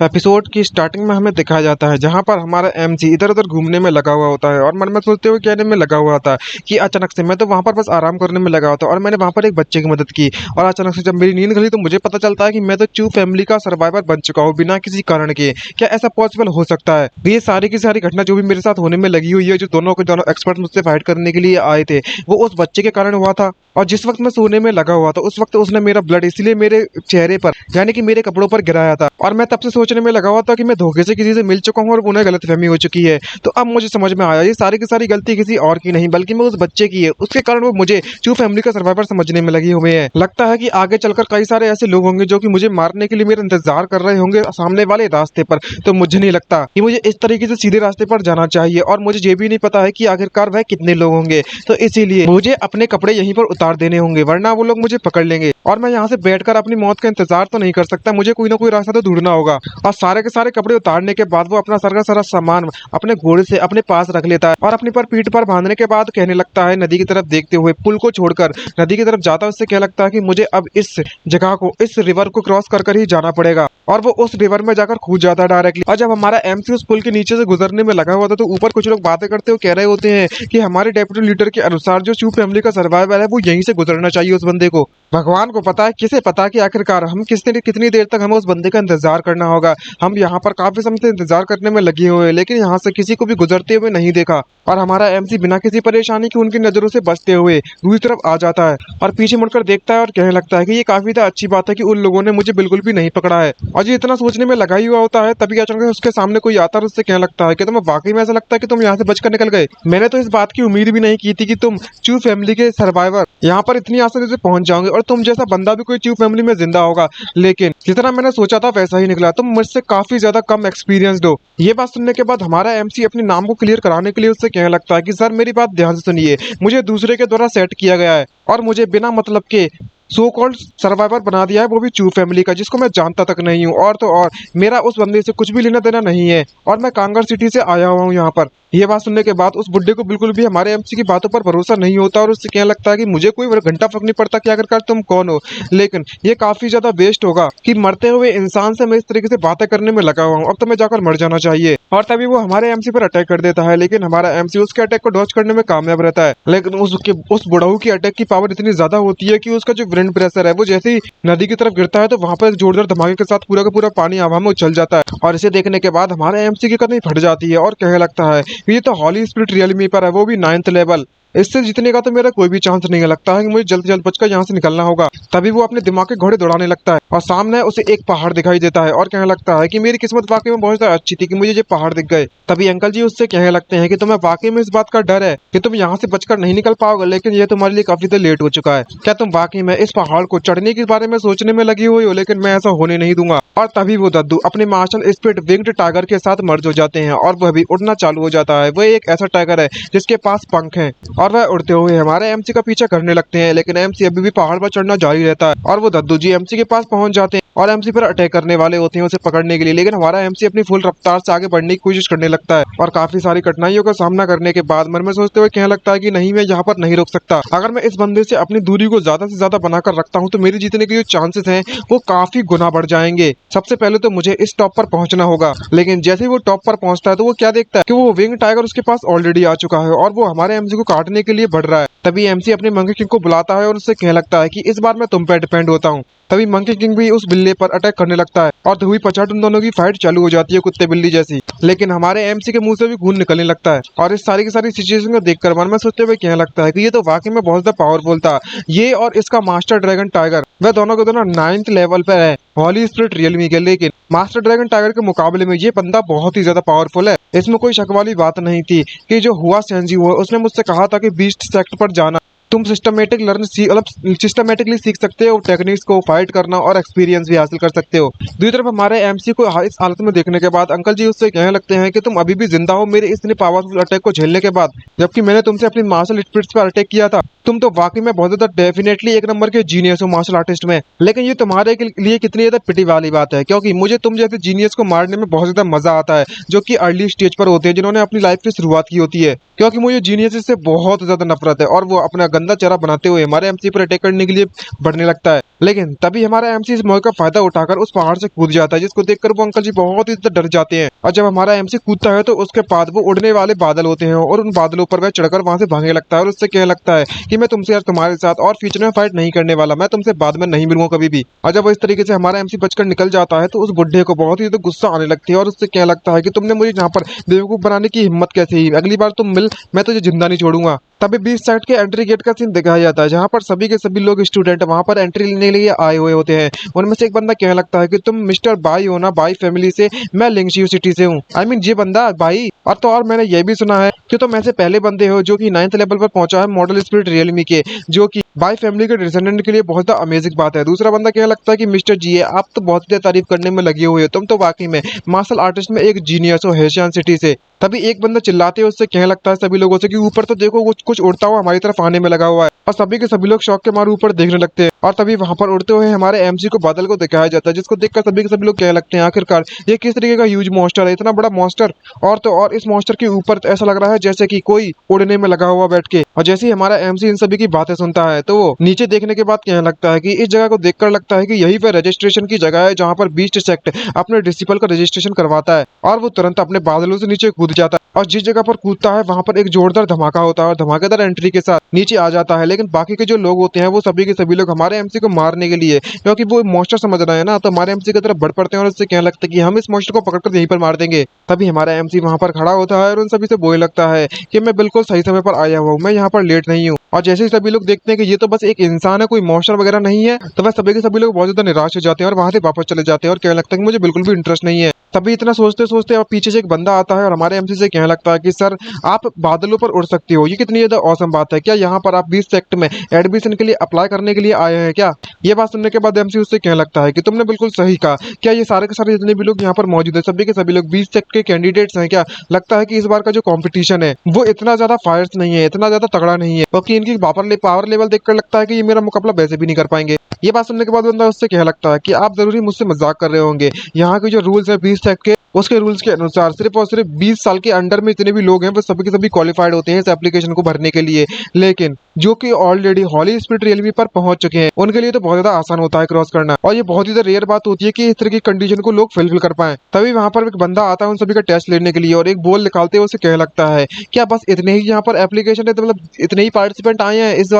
Episode की starting में हमें दिखाया जाता है जहां पर हमारा एमसी इधर उधर घूमने में लगा हुआ होता है और मन में सोचते हुए कहने में लगा हुआ होता है कि अचानक से मैं तो वहां पर बस आराम करने में लगा होता और मैंने वहां पर एक बच्चे की मदद की और अचानक से जब मेरी नींद खुली तो मुझे पता चलता है कि मैं तो चू फैमिली का सर्वाइवर बन चुका हूँ बिना किसी कारण के। क्या ऐसा पॉसिबल हो सकता है? ये सारी की सारी घटना जो भी मेरे साथ होने में लगी हुई है, जो दोनों के दोनों एक्सपर्ट मुझसे फाइट करने के लिए आए थे, वो उस बच्चे के कारण हुआ था। और जिस वक्त मैं सोने में लगा हुआ था उस वक्त उसने मेरा ब्लड इसलिए मेरे चेहरे पर यानी कि मेरे कपड़ों पर गिराया था और मैं तब से सोचने में लगा हुआ था कि मैं धोखे से किसी से मिल चुका हूँ और उन्हें गलतफहमी हो चुकी है। तो अब मुझे समझ में आया ये सारी की सारी गलती किसी और की नहीं बल्कि मैं उस बच्चे की है। उसके कारण वो मुझे चू फैमिली का सर्वाइवर समझने में लगे हुए हैं। लगता है कि आगे चलकर कई सारे ऐसे लोग होंगे जो कि मुझे मारने के लिए मेरा इंतजार कर रहे होंगे सामने वाले रास्ते पर। तो मुझे नहीं लगता कि मुझे इस तरीके से सीधे रास्ते पर जाना चाहिए और मुझे ये भी नहीं पता है कि आखिरकार वह कितने लोग होंगे। तो इसीलिए मुझे अपने कपड़े यहीं पर उतार देने होंगे वरना वो लोग मुझे पकड़ लेंगे और मैं यहाँ से बैठकर अपनी मौत का इंतजार तो नहीं कर सकता। मुझे कोई ना कोई रास्ता तो ढूंढना होगा। और सारे के सारे कपड़े उतारने के बाद वो अपना सारा का सारा सामान अपने घोड़े से अपने पास रख लेता है और अपनी पर पीठ पर बांधने के बाद कहने लगता है, नदी की तरफ देखते हुए पुल को छोड़कर नदी की तरफ जाता है। उससे क्या लगता है कि मुझे अब इस जगह को इस रिवर को क्रॉस कर ही जाना पड़ेगा और वो उस रिवर में जाकर कूद जाता है डायरेक्टली। और जब हमारा एमसी उस पुल के नीचे से गुजरने में लगा हुआ था तो ऊपर कुछ लोग बातें करते हुए कह रहे होते हैं कि हमारे डेप्यूटी लीडर के अनुसार जो चू फैमिली का सर्वाइवर है वो यहीं से गुजरना चाहिए उस बंदे को। भगवान को पता है, किसे पता कि आखिरकार हम कितनी देर तक हमें उस बंदे का इंतजार करना होगा। हम यहाँ पर काफी समय से इंतजार करने में लगे हुए हैं लेकिन यहाँ से किसी को भी गुजरते हुए नहीं देखा और हमारा एमसी बिना किसी परेशानी की उनकी नजरों से बचते हुए दूसरी तरफ आ जाता है और पीछे मुड़कर देखता है और कहने लगता है कि ये काफी अच्छी बात है कि उन लोगों ने मुझे बिल्कुल भी नहीं पकड़ा है। और ये इतना सोचने में लगा ही हुआ होता है तभी अचानक उसके सामने कोई आता है और उससे कहने लगता है कि तुम्हें वाकई में ऐसा लगता है कि तुम यहाँ से बचकर निकल गए? मैंने तो इस बात की उम्मीद भी नहीं की थी कि तुम चू फैमिली के सर्वाइवर यहाँ पर इतनी आसानी से पहुंच जाओगे और तुम जैसा बंदा भी कोई चू फैमिली में जिंदा होगा। लेकिन जितना मैंने सोचा था वैसा ही निकला, तुम मुझसे काफी ज्यादा कम एक्सपीरियंस्ड हो। ये बात सुनने के बाद हमारा एमसी अपने नाम को क्लियर कराने के लिए उससे कहने लगता है कि सर मेरी बात ध्यान से सुनिए, मुझे दूसरे के द्वारा सेट किया गया है और मुझे बिना मतलब के सो कॉल्ड सर्वाइवर बना दिया है, वो भी चू फैमिली का, जिसको मैं जानता तक नहीं हूँ। और तो और मेरा उस बंदे से कुछ भी लेना देना नहीं है और मैं कांगर सिटी से आया हुआ हूँ यहाँ पर। ये बात सुनने के बाद उस बुड्ढे को बिल्कुल भी हमारे एमसी की बातों पर भरोसा नहीं होता और उससे कहने लगता है कि मुझे कोई घंटा फर्क नहीं पड़ता कि आखिरकार तुम कौन हो, लेकिन ये काफी ज्यादा वेस्ट होगा कि मरते हुए इंसान से मैं इस तरीके से बातें करने में लगा हुआ हूँ। अब तो मैं जाकर मर जाना चाहिए। और तभी वो हमारे एमसी पर अटैक कर देता है लेकिन हमारा एमसी उसके अटैक को डॉज करने में कामयाब रहता है। लेकिन उस बुढ़ऊ की अटैक की पावर इतनी ज्यादा होती है कि उसका जो ब्रेन प्रेशर है वो जैसे ही नदी की तरफ गिरता है तो वहां पर जोरदार धमाके के साथ पूरा का पूरा पानी हवा में उछल जाता है। और इसे देखने के बाद हमारे एमसी की कतई फट जाती है और कहने लगता है ये तो हॉली स्पिरिट रियलमी पर है, वो भी 9th लेवल। इससे जीतने का तो मेरा कोई भी चांस नहीं है। लगता है कि मुझे जल्द जल्द बचकर यहाँ से निकलना होगा। तभी वो अपने दिमाग के घोड़े दौड़ाने लगता है और सामने उसे एक पहाड़ दिखाई देता है और कहने लगता है कि मेरी किस्मत वाकई में बहुत ज्यादा अच्छी थी कि मुझे ये पहाड़ दिख गए। तभी अंकल जी उससे कहने लगते हैं कि तुम्हें वाकई में इस बात का डर है कि तुम यहाँ से बचकर नहीं निकल पाओगे, लेकिन ये तुम्हारे लिए काफी देर लेट हो चुका है। क्या तुम वाकई में इस पहाड़ को चढ़ने के बारे में सोचने में लगी हुई हो? लेकिन मैं ऐसा होने नहीं दूंगा। और तभी वो दद्दू अपने मार्शल स्पिरिट विंग्ड टाइगर के साथ मर्ज हो जाते हैं और वह भी उड़ना चालू हो जाता है। वह एक ऐसा टाइगर है जिसके पास पंख हैं और वह उड़ते हुए हमारे एमसी का पीछा करने लगते हैं। लेकिन एमसी अभी भी पहाड़ पर चढ़ना जारी रहता है और वो दद्दू जी एमसी के पास पहुंच जाते हैं और एमसी पर अटैक करने वाले होते हैं उसे पकड़ने के लिए। लेकिन हमारा एमसी अपनी फुल रफ्तार से आगे बढ़ने की कोशिश करने लगता है और काफी सारी कठिनाइयों का सामना करने के बाद मन में सोचते हुए कहने लगता है कि नहीं, मैं यहाँ पर नहीं रुक सकता। अगर मैं इस बंदे से अपनी दूरी को ज्यादा से ज्यादा बनाकर रखता हूँ तो मेरे जीतने के जो चांसेस हैं वो काफी गुना बढ़ जाएंगे। सबसे पहले तो मुझे इस टॉप पर पहुंचना होगा। लेकिन जैसे ही वो टॉप पर पहुंचता है तो वो क्या देखता है कि वो विंग टाइगर उसके पास ऑलरेडी आ चुका है और वो हमारे एमसी को काटने के लिए बढ़ रहा है। तभी एमसी अपने मंकी किंग को बुलाता है और उससे कहने लगता है कि इस बार मैं तुम पे डिपेंड होता हूँ। तभी मंकी किंग भी उस बिल्ली पर अटैक करने लगता है और हुई पछाड़ उन दोनों की फाइट चालू हो जाती है कुत्ते बिल्ली जैसी। लेकिन हमारे एमसी के मुंह से भी खून निकलने लगता है और इस सारी की सारी सिचुएशन को देखकर मन में सोचते हुए कहने लगता है कि ये तो वाकई में बहुत ज्यादा पावरफुल था। ये और इसका मास्टर ड्रैगन टाइगर वह दोनों के दोनों 9th लेवल पर है हॉली स्पिरिट रियलमी के। लेकिन मास्टर ड्रैगन टाइगर के मुकाबले में ये बंदा बहुत ही ज्यादा पावरफुल है। इसमें कोई शक वाली बात नहीं थी कि जो हुआ सेंजी हुआ उसने मुझसे कहा था कि बीस्ट सेक्टर पर जाना तुम सिस्टमेटिकली सीख सकते हो टेक्निक्स को, फाइट करना और एक्सपीरियंस भी हासिल कर सकते हो। दूसरी तरफ हमारे एमसी को इस हालत में देखने के बाद अंकल जी उससे कहने लगते हैं कि तुम अभी भी जिंदा हो मेरे इतने पावरफुल अटैक को झेलने के बाद, जबकि मैंने तुमसे अपनी मार्शल स्पिरिट्स पर अटैक किया था। तुम तो वाकई में बहुत ज्यादा डेफिनेटली एक नंबर के जीनियस हो मार्शल आर्टिस्ट में। लेकिन ये तुम्हारे लिए कितनी ज्यादा पिटी वाली बात है क्योंकि मुझे तुम जैसे जीनियस को मारने में बहुत ज्यादा मजा आता है जो कि अर्ली स्टेज पर होते हैं, जिन्होंने अपनी लाइफ की शुरुआत की होती है। क्योंकि मुझे जीनियस से बहुत ज्यादा नफरत है और वो अपना गंदा चेहरा बनाते हुए हमारे एमसी पर अटैक करने के लिए बढ़ने लगता है। लेकिन तभी हमारा एमसी इस मौके का फायदा उठाकर उस पहाड़ से कूद जाता है, जिसको देखकर वो अंकल जी बहुत ही ज्यादा डर जाते हैं। और जब हमारा एमसी कूदता है तो उसके बाद वो उड़ने वाले बादल होते हैं और उन बादलों पर वह चढ़कर वहां से भागने लगता है और उससे कहने लगता है कि मैं तुमसे यार तुम्हारे साथ और फ्यूचर में फाइट नहीं करने वाला, मैं तुमसे बाद में नहीं मिलूंगा कभी भी। और जब वो इस तरीके से हमारा एमसी बचकर निकल जाता है तो उस बुढ़े को बहुत ही ज्यादा गुस्सा आने लगती है और उससे कहने लगता है कि तुमने मुझे यहाँ पर बेवकूफ बनाने की हिम्मत कैसे हुई, अगली बार तुम मिल, मैं तुझे जिंदा नहीं छोड़ूंगा। तभी बीच साइड के एंट्री गेट का सीन दिखाया जाता है, जहाँ पर सभी के सभी लोग स्टूडेंट वहां पर एंट्री लेने के लिए आए हुए होते हैं। उनमें से एक बंदा कहने लगता है कि तुम मिस्टर बाई हो ना, बाई फैमिली से, मैं लिंगशियो सिटी से हूँ। आई मीन ये बंदा बाई। और मैंने ये भी सुना है कि तुम ऐसे पहले बंदे हो जो कि 9th लेवल पर पहुंचा है मॉडल स्पिरिट रियलमी के, जो कि बाई फैमिली के डिसेंडेंट के लिए बहुत ज्यादा अमेजिंग बात है। दूसरा बंदा कहने लगता है कि मिस्टर जी है, आप तो बहुत ज्यादा तारीफ करने में लगे हुए हो, तुम तो वाकई में मार्शल आर्टिस्ट में एक जीनियस हो हेशियान सिटी से। तभी एक बंदा चिल्लाते हुए उससे कहने लगता है सभी लोगों से कि ऊपर तो देखो कुछ कुछ उड़ता हुआ हमारी तरफ आने में लगा हुआ है। और सभी के सभी लोग शौक के मारे ऊपर देखने लगते हैं और तभी वहां पर उड़ते हुए हमारे एमसी को बादल को दिखाया जाता है, जिसको देखकर सभी के सभी लोग कहने लगते हैं आखिरकार ये किस तरीके का ह्यूज मॉन्स्टर है, इतना बड़ा मॉन्स्टर। और तो और इस मॉन्स्टर के ऊपर ऐसा लग रहा है जैसे कि कोई उड़ने में लगा हुआ बैठ के। और जैसे ही हमारा एमसी इन सभी की बातें सुनता है तो वो नीचे देखने के बाद कहने लगता है कि इस जगह को देखकर लगता है कि यही पे रजिस्ट्रेशन की जगह है जहाँ पर बीस्ट सेक्ट अपने डिसिपल का रजिस्ट्रेशन करवाता है। और वो तुरंत अपने बादलों से नीचे कूद जाता है और जिस जगह पर कूदता है वहां पर एक जोरदार धमाका होता है और धमाकेदार एंट्री के साथ नीचे आ जाता है। लेकिन बाकी के जो लोग होते हैं वो सभी के सभी लोग हमारे एमसी को मारने के लिए, क्योंकि वो मॉन्स्टर समझ रहे हैं ना, तो हमारे एमसी की तरफ बढ़ पड़ते हैं और उससे कहने लगता है कि हम इस मॉन्स्टर को पकड़कर यहीं पर मार देंगे। तभी हमारा एमसी वहां पर खड़ा होता है और उन सभी से बोलने लगता है कि मैं बिल्कुल सही समय पर आया हुआ हूँ, मैं यहाँ पर लेट नहीं हूँ। और जैसे ही सभी लोग देखते हैं कि ये तो बस एक इंसान है, कोई मॉन्स्टर वगैरह नहीं है, तो वह सभी के सभी लोग बहुत ज्यादा निराश हो जाते हैं और वहां से वापस चले जाते हैं और कहने लगता है कि मुझे बिल्कुल भी इंटरेस्ट नहीं है। तभी इतना सोचते सोचते अब पीछे से एक बंदा आता है और हमारे एमसी से कहने लगता है कि सर आप बादलों पर उड़ सकते हो, ये कितनी ज्यादा औसम बात है, क्या यहाँ पर आप 20 सेक्ट में एडमिशन के लिए अप्लाई करने के लिए आए हैं क्या। ये बात सुनने के बाद एमसी उससे कहने लगता है कि तुमने बिल्कुल सही कहा, क्या ये सारे के सारे जितने भी लोग यहाँ पर मौजूद है सभी के सभी लोग 20 सेक्ट के कैंडिडेट्स हैं क्या। लगता है कि इस बार का जो कॉम्पिटिशन है वो इतना ज्यादा फायर्स नहीं है, इतना ज्यादा तगड़ा नहीं है, क्योंकि इनकी पावर लेवल देखकर लगता है कि ये मेरा मुकाबला वैसे भी नहीं कर पाएंगे। ये बात सुनने के बाद बंदा उससे कहने लगता है कि आप जरूरी मुझसे मजाक कर रहे होंगे, यहाँ के जो रूल्स है 20 सेक्ट के, उसके रूल्स के अनुसार सिर्फ और सिर्फ 20 साल के अंडर में जितने भी लोग हैं वो सभी के सभी क्वालिफाइड होते हैं इस एप्लीकेशन को भरने के लिए। लेकिन जो कि ऑलरेडी हॉली स्पिरिट रियलमी पर पहुंच चुके हैं उनके लिए तो बहुत ज्यादा आसान होता है क्रॉस करना, और ये बहुत ही ज्यादा रेयर बात होती है कि इस तरह की कंडीशन को लोग फुलफिल कर पाए। तभी वहां पर एक बंदा आता है उन सभी का टेस्ट लेने के लिए और एक बॉल निकालते हुए उसे कहने लगता है क्या बस इतने ही यहाँ पर एप्लीकेशन है, तो मतलब इतने ही पार्टिसिपेंट आए हैं इस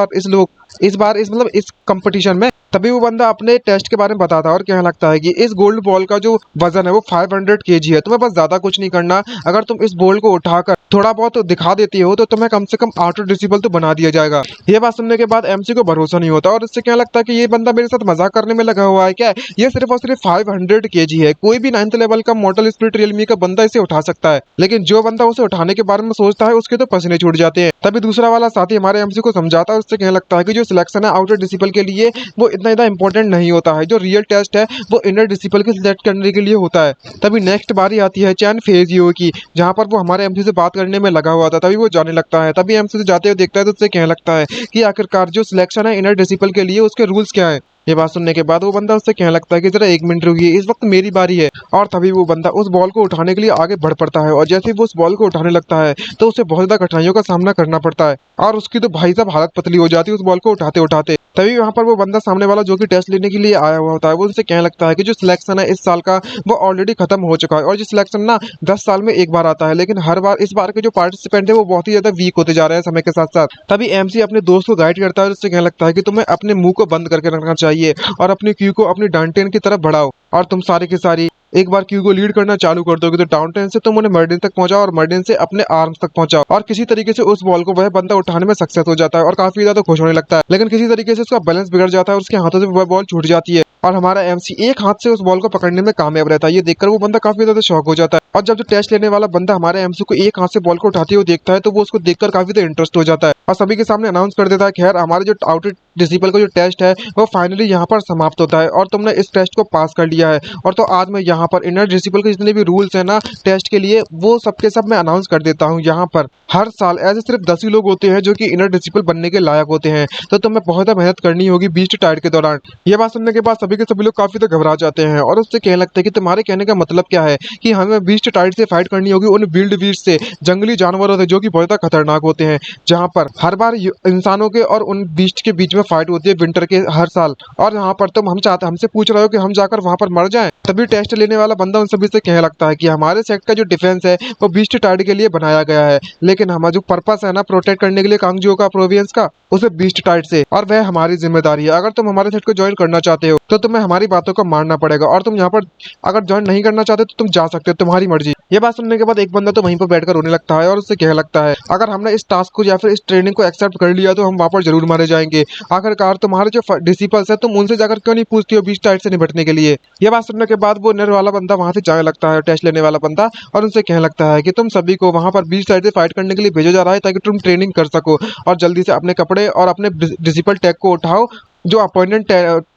मतलब इस कंपटीशन में। तभी वो बंदा अपने टेस्ट के बारे में बताता है और कहने लगता है कि इस गोल्ड बॉल का जो वजन है वो 500 kg है, तुम्हें बस ज्यादा कुछ नहीं करना, अगर तुम इस बॉल को उठाकर थोड़ा बहुत दिखा देती हो तो तुम्हें कम से कम ऑटो डिसेबल तो बना दिया जाएगा। ये बात सुनने के बाद एमसी को भरोसा नहीं होता और इससे क्या लगता है कि ये बंदा मेरे साथ मजाक करने में लगा हुआ है क्या, ये सिर्फ और सिर्फ 500 kg है, कोई भी 9th लेवल का मॉडल स्पिरिट रियलमी का बंदा इसे उठा सकता है। लेकिन जो बंदा उसे उठाने के बारे में सोचता है उसके तो पसीने छूट जाते हैं। तभी दूसरा वाला साथी हमारे एमसी को समझाता है, उससे कहने लगता है कि जो सिलेक्शन है आउटर डिसिपल के लिए वो इतना ज्यादा इंपॉर्टेंट नहीं होता है, जो रियल टेस्ट है वो इनर डिसिपल के सिलेक्ट करने के लिए होता है। तभी नेक्स्ट बारी आती है चैन फेजियो की, जहां पर वो हमारे एमसी से बात करने में लगा हुआ था। तभी वो जाने लगता है, तभी एमसी से जाते हुए देखता है तो उससे कहने लगता है कि आखिरकार जो सिलेक्शन है इनर डिसिपल के लिए उसके रूल्स क्या है। ये बात सुनने के बाद वो बंदा उससे कहने लगता है कि जरा 1 मिनट रुकिए, इस वक्त मेरी बारी है। और तभी वो बंदा उस बॉल को उठाने के लिए आगे बढ़ पड़ता है और जैसे ही वो उस बॉल को उठाने लगता है तो उसे बहुत ज्यादा कठिनाइयों का सामना करना पड़ता है और उसकी तो भाई साहब हालत पतली हो जाती है उस बॉल को उठाते उठाते। तभी वहां पर वो बंदा सामने वाला जो कि टेस्ट लेने के लिए आया हुआ होता है वो उनसे कहने लगता है कि जो सिलेक्शन है इस साल का वो ऑलरेडी खत्म हो चुका है और जो सिलेक्शन ना 10 साल में एक बार आता है, लेकिन हर बार इस बार के जो पार्टिसिपेंट है वो बहुत ही ज्यादा वीक होते जा रहे हैं समय के साथ साथ। तभी एमसी अपने दोस्त को गाइड करता है और उससे कहने लगता है कि तुम्हें अपने मुंह को बंद करके रखना चाहिए और अपनी क्यू को अपनी डांटेन की तरफ बढ़ाओ और तुम सारी की सारी एक बार क्यू को लीड करना चालू कर दोगे तो डाउनटाउन से तुम उन्हें मर्डिन तक पहुंचाओ और मर्डिन से अपने आर्म्स तक पहुंचाओ। और किसी तरीके से उस बॉल को वह बंदा उठाने में सक्सेस हो जाता है और काफी ज्यादा खुश होने लगता है, लेकिन किसी तरीके से उसका बैलेंस बिगड़ जाता है और उसके हाथों से वह बॉल छूट जाती है और हमारा एमसी एक हाथ से उस बॉल को पकड़ने में कामयाब रहता है। ये देखकर वो बंदा काफी ज्यादा शॉक हो जाता है और जब जो टेस्ट लेने वाला बंदा हमारे एमसी को एक हाथ से बॉल को उठाते हुए देखता है तो वो उसको देखकर काफी ज्यादा इंटरेस्ट हो जाता है और सभी के सामने अनाउंस कर देता है खैर हमारे जो आउटर डिसिपल का जो टेस्ट है वो फाइनली यहाँ पर समाप्त होता है और तुमने इस टेस्ट को पास कर लिया है। और तो आज मैं यहाँ पर इनर डिसिपल के जितने भी रूल्स है ना टेस्ट के लिए वो सबके सब मैं अनाउंस कर देता हूँ। यहाँ पर हर साल ऐसे सिर्फ 10 ही लोग होते हैं जो कि इनर डिसिपल बनने के लायक होते हैं, तो तुम्हें बहुत ज्यादा मेहनत करनी होगी बीस्ट टाइड के दौरान। ये बात सुनने के बाद सभी के सभी लोग काफी ज्यादा घबरा जाते हैं और उससे कहने लगते हैं कि तुम्हारे कहने का मतलब क्या है कि हमें बीस्ट टाइड से फाइट करनी होगी उन विल्ड बीस्ट से, जंगली जानवरों से जो कि बहुत ज्यादा खतरनाक होते हैं, जहाँ पर हर बार इंसानों के और उन बीस्ट के बीच में फाइट होती है विंटर के हर साल, और यहाँ पर तुम हमसे पूछ रहे हो कि हम जाकर वहाँ पर मर जाएं। तभी टेस्ट लेने वाला बंदा उन सभी से कहने लगता है कि हमारे सेक्ट का जो डिफेंस है वो बीस्ट टाइड के लिए बनाया गया है, लेकिन हमारा जो पर्पस है ना प्रोटेक्ट करने के लिए कांगजू का प्रोविंस का, उसे बीस्ट टाइड से, और वह हमारी जिम्मेदारी है। अगर तुम हमारे सेट को ज्वाइन करना चाहते हो तो तुम्हें हमारी बातों को मानना पड़ेगा, और तुम यहाँ पर अगर ज्वाइन नहीं करना चाहते तो तुम जा सकते हो, तुम्हारी मर्जी। ये बात सुनने के बाद एक बंदा तो वहीं पर बैठकर रोने लगता है और उससे कहने लगता है अगर हमने इस टास्क को या फिर इस ट्रेनिंग को एक्सेप्ट कर लिया तो हम वहाँ पर जरूर मारे जाएंगे। आखिरकार तुम्हारे जो डिसिपल्स है तुम उनसे जाकर क्यों नहीं पूछती हो बीस्ट टाइड से निपटने के लिए। ये बात सुनने के बाद वो नर वाला बंदा वहां से जाने लगता है, टेस्ट लेने वाला बंदा, और उनसे कहने लगता है कि तुम सभी को वहां पर बीस्ट टाइड से फाइट करने के लिए भेजा जा रहा है ताकि तुम ट्रेनिंग कर सको, और जल्दी से अपने कपड़े और अपने डिसिपल टैग को उठाओ। जो अपॉइंटमेंट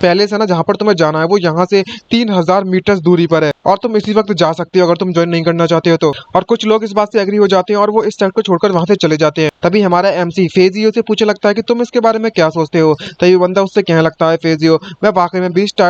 पैलेस है ना जहाँ पर तुम्हें जाना है वो यहाँ से 3000 मीटर दूरी पर है, और तुम इसी वक्त जा सकते हो अगर तुम ज्वाइन नहीं करना चाहते हो तो। और कुछ लोग इस बात से एग्री हो जाते हैं और वो इस साइड को छोड़कर वहां से चले जाते हैं। तभी हमारा एमसी फेजियो से पूछने लगता है कि तुम इसके बारे में क्या सोचते हो। तभी बंदा उससे कहने लगता है फेजियो मैं वाकई में बीस्ट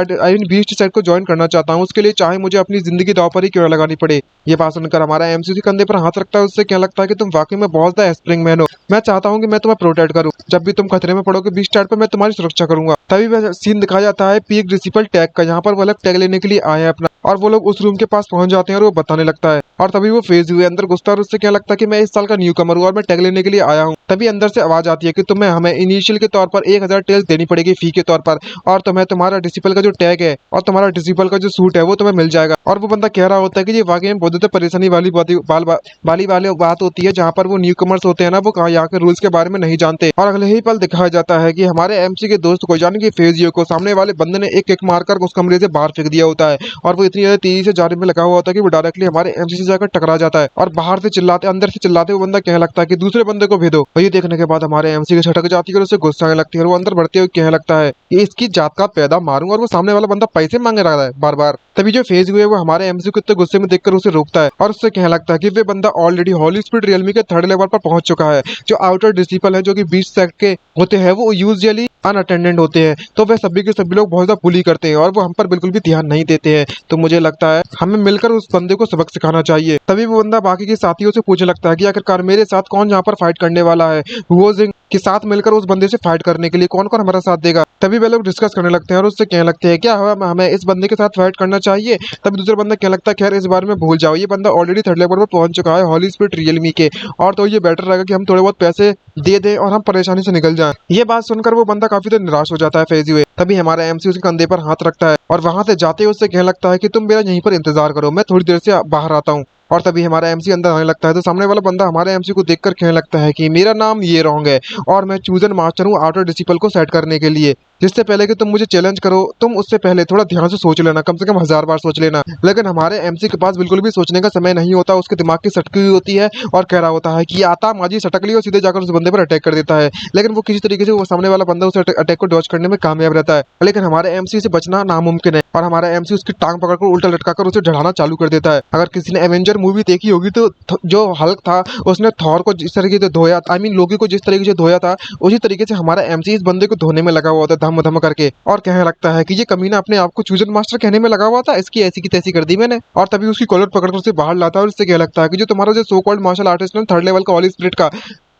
साइड को ज्वाइन करना चाहता हूँ, उसके लिए चाहे मुझे अपनी जिंदगी दांव पर ही क्यों न लगानी पड़े। ये बात सुनकर हमारा एमसी के कंधे पर हाथ रखता है, उससे कहने लगता है कि तुम वाकई में बहुत ज्यादा स्प्रिंग मैन हो, मैं चाहता हूँ कि मैं तुम्हें प्रोटेक्ट करूँ, जब भी तुम खतरे में पड़ोगे बीस्ट साइड पर मैं तुम्हारी सुरक्षा करूंगा। तभी वह सीन दिखाया जाता है पीक डिसिपल टैग का, यहाँ पर वो लोग टैग लेने के लिए आए हैं अपना, और वो लोग उस रूम के पास पहुंच जाते हैं और वो बताने लगता है। और तभी वो फेज हुए अंदर घुसता है और उससे क्या लगता है कि मैं इस साल का न्यू कमर हूँ और मैं टैग लेने के लिए आया हूँ। तभी अंदर से आवाज आती है कि तुम्हें हमें इनिशियल के तौर पर 1000 टेल्स देनी पड़ेगी फी के तौर पर, और तुम्हें तुम्हारा डिसिपल का जो टैग है और तुम्हारा डिसिपल का जो सूट है वो तुम्हें मिल जाएगा। और वो बंदा कह रहा होता है कि ये वाकई में बहुत ज्यादा परेशानी वाली बात होती है, जहाँ पर वो न्यू कमर्स होते हैं ना वो यहाँ के रूल्स के बारे में नहीं जानते। और अगले ही पल दिखाया जाता है कि हमारे एमसी के दोस्त को यानी कि फेजियो को सामने वाले बंदे ने एक किक मारकर उस कमरे से बाहर फेंक दिया होता है, और वो इतनी ज्यादा तेजी से जाने में लगा हुआ होता है कि वो डायरेक्टली हमारे एमसी से जाकर टकरा जाता है, और बाहर से चिल्लाते अंदर से चिल्लाते वो बंदा कहने लगता है कि दूसरे बंदे को भेदो। वही देखने के बाद हमारे एमसी की छटक जाती है और उसे गुस्सा आने लगती है, और वो अंदर बढ़ते हुए कहने लगता है कि इसकी जात का पैदा मारूं, और वो सामने वाला बंदा पैसे मांगे रहा है बार बार। तभी जो फेज हुए वो हमारे एमसी को इतने गुस्से में देखकर उसे रोकता है और उससे कहने लगता है कि वे बंदा ऑलरेडी हॉली स्पीड रियलमी के 3rd लेवल पर पहुंच चुका है। जो आउटर डिसिपल है जो कि 20 सेक्ट के होते हैं वो यूजुअली अनअटेंडेंट होते हैं, तो वह सभी के सभी लोग बहुत ज्यादा बुली करते हैं और वो हम पर बिल्कुल भी ध्यान नहीं देते हैं। तो मुझे लगता है हमें मिलकर उस बंदे को सबक सिखाना चाहिए। तभी वो बंदा बाकी के साथियों से पूछने लगता है कि आखिरकार मेरे साथ कौन यहाँ पर फाइट करने वाला है, हुओजिंग के साथ मिलकर उस बंदे से फाइट करने के लिए कौन कौन हमारा साथ देगा। तभी वे लोग डिस्कस करने लगते हैं और उससे कहने लगते हैं क्या हमें इस बंदे के साथ फाइट करना चाहिए। तभी दूसरा बंदा कहने लगता है खैर इस बारे में भूल जाओ, ये बंदा ऑलरेडी 3rd लेवल पर पहुंच चुका है हॉली स्पीड रियलमी के, और तो ये बेटर रहेगा कि हम थोड़े बहुत पैसे दे दें और हम परेशानी से निकल जाएं। ये बात सुनकर वो बंदा काफी देर निराश हो जाता है फेजी हुए। तभी हमारा एमसी उसके कंधे पर हाथ रखता है और वहां से जाते हुए उससे कहने लगता है कि तुम मेरा यहीं पर इंतजार करो, मैं थोड़ी देर से बाहर आता हूँ। और तभी हमारा एमसी अंदर आने लगता है तो सामने वाला बंदा हमारे एमसी को देखकर कहने लगता है कि मेरा नाम ये रॉन्ग है और मैं चूजन मास्टर हूँ आउटर डिसिपल को सेट करने के लिए। जिससे पहले कि तुम मुझे चैलेंज करो तुम उससे पहले थोड़ा ध्यान से सोच लेना, कम से कम 1000 बार सोच लेना। लेकिन हमारे एमसी के पास बिल्कुल भी सोचने का समय नहीं होता, उसके दिमाग की सटकी हुई होती है और कह रहा होता है कि आता माजी सटक ली और सीधे जाकर उस बंदे पर अटैक कर देता है। लेकिन वो किसी तरीके से वो सामने वाला बंदा उस अटैक को डॉज करने में कामयाब रहता है, लेकिन हमारे एमसी से बचना नामुमकिन है और हमारा एमसी उसकी टांग पकड़कर उल्टा लटकाकर उसे ढड़ाना चालू कर देता है। अगर किसी ने एवेंजर मूवी देखी होगी तो जो हल्क था उसने थॉर को जिस तरीके से धोया, आई मीन लोकी को जिस तरीके से धोया था, उसी तरीके से हमारा एमसी इस बंदे को धोने में लगा हुआ था धम धम करके, और कहने लगता है कि ये कमीना अपने आप को चूजन मास्टर कहने में लगा हुआ था, इसकी ऐसी की तैसी कर दी मैंने। और तभी उसकी कॉलर पकड़कर उसे बाहर लाता है और इससे कहने लगता है कि जो तुम्हारा जो सो कॉल्ड मार्शल आर्टिस्ट है 3rd लेवल का हॉली स्पिरिट का,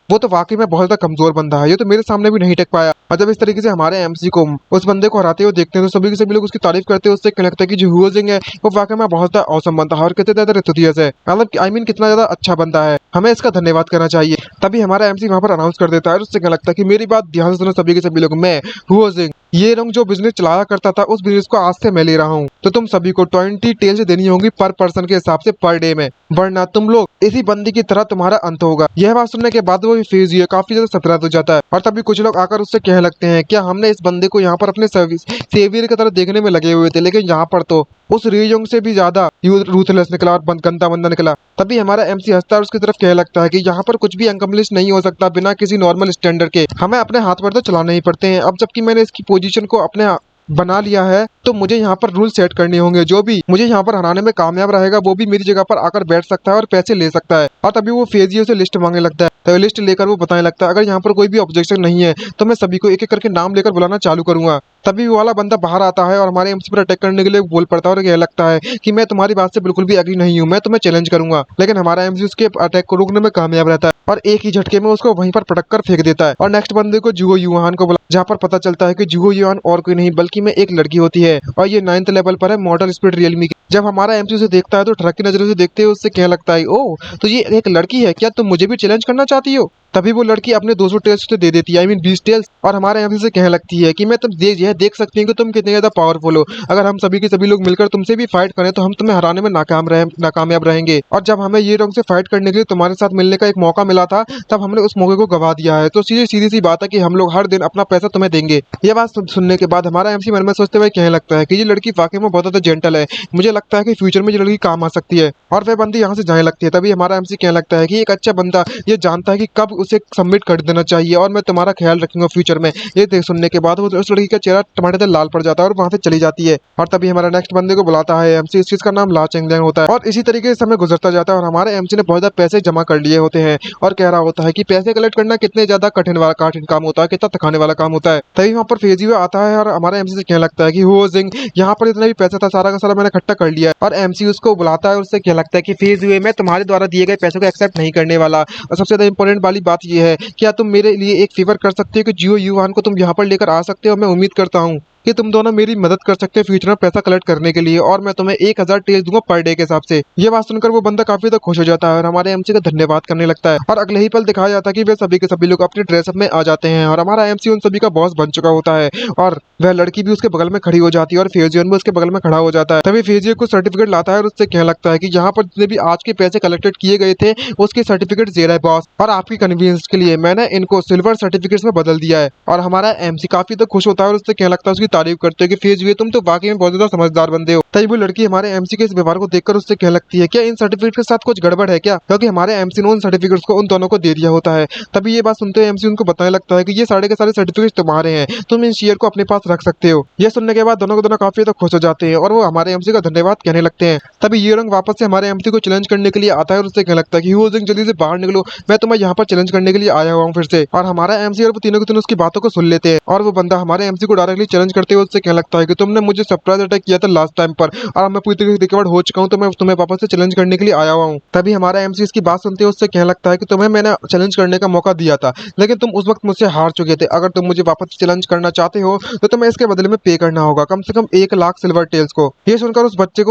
वो तो वाकई में बहुत ज्यादा कमजोर बंदा है, ये तो मेरे सामने भी नहीं टेक पाया। और जब इस तरीके से हमारे एमसी को उस बंदे को हराते हुए देखते हैं तो सभी के सभी लोग उसकी तारीफ करते हैं, उससे कहने लगता है कि जो हुओजिंग है वो वाकई में बहुत ज्यादा औसम बंदा है और कितने ज्यादा रितुतियस है, मतलब आई मीन कितना ज्यादा अच्छा बंदा है, हमें इसका धन्यवाद करना चाहिए। तभी हमारा एमसी वहां पर अनाउंस कर देता है और उससे कहने लगता है कि मेरी बात ध्यान से सुनो सभी के सभी लोग, मैं हुओजिंग ये लोग जो बिजनेस चलाया करता था उस बिजनेस को आज से मैं ले रहा हूँ, तो तुम सभी को 20 टेल्स देनी होगी पर पर्सन के हिसाब से पर डे में, वरना तुम लोग इसी बंदी की तरह तुम्हारा अंत होगा। यह बात सुनने के बाद वो फेज हुआ काफी ज्यादा सतर्क हो जाता है और तभी कुछ लोग आकर उससे कहने लगते हैं क्या हमने इस बंदे को यहाँ पर अपने सेवियर की तरह देखने में लगे हुए थे, लेकिन यहाँ पर तो उस रियोंग से भी ज्यादा रूथलेस निकला और गंदा बंदा निकला। तभी हमारा एमसी हंसता है उसकी तरफ कहने लगता है कि यहाँ पर कुछ भी अनकम्प्लिश नहीं हो सकता बिना किसी नॉर्मल स्टैंडर्ड के, हमें अपने हाथ पर तो चलाने ही पड़ते हैं। अब जबकि मैंने इसकी पोजीशन को अपने बना लिया है तो मुझे यहाँ पर रूल सेट करने होंगे। जो भी मुझे यहाँ पर हराने में कामयाब रहेगा वो भी मेरी जगह पर आकर बैठ सकता है और पैसे ले सकता है। और तभी वो फेजियो से लिस्ट मांगने लगता है, तो लिस्ट लेकर वो बताने लगता है अगर यहाँ पर कोई भी ऑब्जेक्शन नहीं है तो मैं सभी को एक एक करके नाम लेकर बुलाना चालू करूंगा। तभी वो वाला बंदा बाहर आता है और हमारे एमसी पर अटैक करने के लिए बोल पड़ता है और यह लगता है कि मैं तुम्हारी बात से बिल्कुल भी एग्री नहीं हूँ, मैं तुम्हें चैलेंज करूंगा। लेकिन हमारा एमसी उसके अटैक को रोकने में कामयाब रहता है और एक ही झटके में उसको वहीं पर पटक कर फेंक देता है। और नेक्स्ट बंदे को जुगो युआन को बुला, जहाँ पर पता चलता है कि जुगो युआन और कोई नहीं बल्कि में एक लड़की होती है और ये 9th लेवल पर है मॉडल स्पीड रियलमी की। जब हमारा एमसी उसे देखता है तो ठरक की नजरों से देखते हुए उससे कहने लगता है, ओ तो ये एक लड़की है क्या, तुम मुझे भी चैलेंज करना चाहती हो? तभी वो लड़की अपने 200 टेल्स उसे दे देती है, आई मीन 20 टेल्स, और हमारे एमसी से कहने लगती है कि मैं तुम यह देख सकती हूँ कि तुम कितने ज्यादा पावरफुल हो। अगर हम सभी के सभी लोग मिलकर तुमसे भी फाइट करें तो हम तुम्हें हराने में नाकामयाब रहेंगे। और जब हमें ये रंग से फाइट करने के लिए तुम्हारे साथ मिलने का एक मौका मिला था तब हमने उस मौके को गवा दिया है। तो सीधी सी बात है कि हम लोग हर दिन अपना पैसा तुम्हें देंगे। ये बात सुनने के बाद हमारा एमसी मन में सोचते हुए कहने लगता है कि ये लड़की वाकई में बहुत ज्यादा जेंटल है, मुझे लगता है कि फ्यूचर में ये लड़की काम आ सकती है। और वह बंदी यहाँ से जाने लगती है। तभी हमारा एमसी कहने लगता है कि एक अच्छा बंदा ये जानता है कि कब उसे सबमिट कर देना चाहिए और मैं तुम्हारा ख्याल रखूंगा फ्यूचर में। ये देख सुनने के बाद वो उस लड़की का चेहरा टमाटर से लाल पड़ जाता है और वहां से चली जाती है। और तभी हमारा नेक्स्ट बंदे को बुलाता है एमसी, इस चीज का नाम ला चेंगलियांग होता है। और इसी तरीके से समय गुजरता जाता है और हमारे एमसी ने बहुत ज्यादा पैसे जमा कर लिए होते हैं और कह रहा होता है कि पैसे कलेक्ट करना कितने ज्यादा कठिन काम होता है, कितना थकाने वाला काम होता है। तभी वहाँ पर फेजियो आता है और हमारे एमसी से कहने लगता है कि हो जिंग, यहाँ पर इतना भी पैसा था सारा का सारा मैंने इकट्ठा कर लिया है। और एमसी उसको बुलाता है और उससे कहने लगता है कि फेजियो मैं तुम्हारे द्वारा दिए गए पैसों को एक्सेप्ट नहीं करने वाला। और सबसे ज्यादा इंपॉर्टेंट वाली बात यह है, क्या तुम मेरे लिए एक फेवर कर सकते हो कि जियो युआन को तुम यहाँ पर लेकर आ सकते हो? मैं उम्मीद करता हूँ कि तुम दोनों मेरी मदद कर सकते हो फ्यूचर में पैसा कलेक्ट करने के लिए और मैं तुम्हें 1000 टेल्स दूंगा पर डे के हिसाब से। ये बात सुनकर वो बंदा काफी ज्यादा खुश हो जाता है और हमारे एमसी का धन्यवाद करने लगता है। और अगले ही पल दिखाया जाता है कि वे सभी के सभी लोग अपने ड्रेसअप में आ जाते हैं और हमारा एमसी उन सभी का बॉस बन चुका होता है और वह लड़की भी उसके बगल में खड़ी हो जाती है और फेजियन भी उसके बगल में खड़ा हो जाता है। तभी फेजियो को सर्टिफिकेट लाता है और उससे कहने लगता है कि यहाँ पर जितने भी आज के पैसे कलेक्टेड किए गए थे उसके सर्टिफिकेट दे रहा है बॉस, और आपकी कन्वीनियंस के लिए मैंने इनको सिल्वर सर्टिफिकेट्स में बदल दिया है। और हमारा एमसी काफी तो खुश होता है और उससे कहने लगता है, उसकी तारीफ करते हैं कि हुए तुम तो वाकई में बहुत ज्यादा समझदार बंदे हो। तभी वो लड़की हमारे एमसी के इस व्यवहार को देखकर उससे कहने लगती है, क्या इन सर्टिफिकेट के साथ कुछ गड़बड़ है क्या? क्योंकि हमारे एमसी ने उन सर्टिफिकेट्स को उन दोनों को दे दिया होता है। तभी ये बात सुनते हुए एमसी उनको बताने लगता है कि ये सारे के सारे सर्टिफिकेट तुम्हारे हैं, तुम इन शेयर को अपने पास रख सकते हो। ये सुनने के बाद दोनों के दोनों काफी तो खुश हो जाते हैं और वो हमारे एमसी का धन्यवाद कहने लगते हैं। तभी ये रंग वापस से हमारे एमसी को चैलेंज करने के लिए आता है और उससे कहने लगता है कि हो जिंग जल्दी से बाहर निकलो, मैं तुम्हें यहाँ पर चैलेंज करने के लिए आया हुआ हूँ फिर से। और हमारा एमसी और वो तीनों के तीनों उसकी बातों को सुन लेते हैं और वो बंदा हमारे एमसी को डायरेक्टली चैलेंज करते हुए उससे कहने लगता है कि तुमने मुझे सरप्राइज अटैक किया था लास्ट टाइम पर और मैं पूरी तरीके से रिकवर हो चुका हूँ, तो मैं तुम्हें वापस से चैलेंज करने के लिए आया हुआ हूँ। तभी हमारा एमसी इसकी बात सुनते हुए उससे कहने लगता है कि तुम्हें मैंने चैलेंज करने का मौका दिया था लेकिन तुम उस वक्त मुझसे हार चुके थे। अगर तुम मुझे वापस चैलेंज करना चाहते हो तो तुम्हें इसके बदले में पे करना होगा कम से कम 1 लाख सिल्वर टेल्स को। ये सुनकर उस बंदे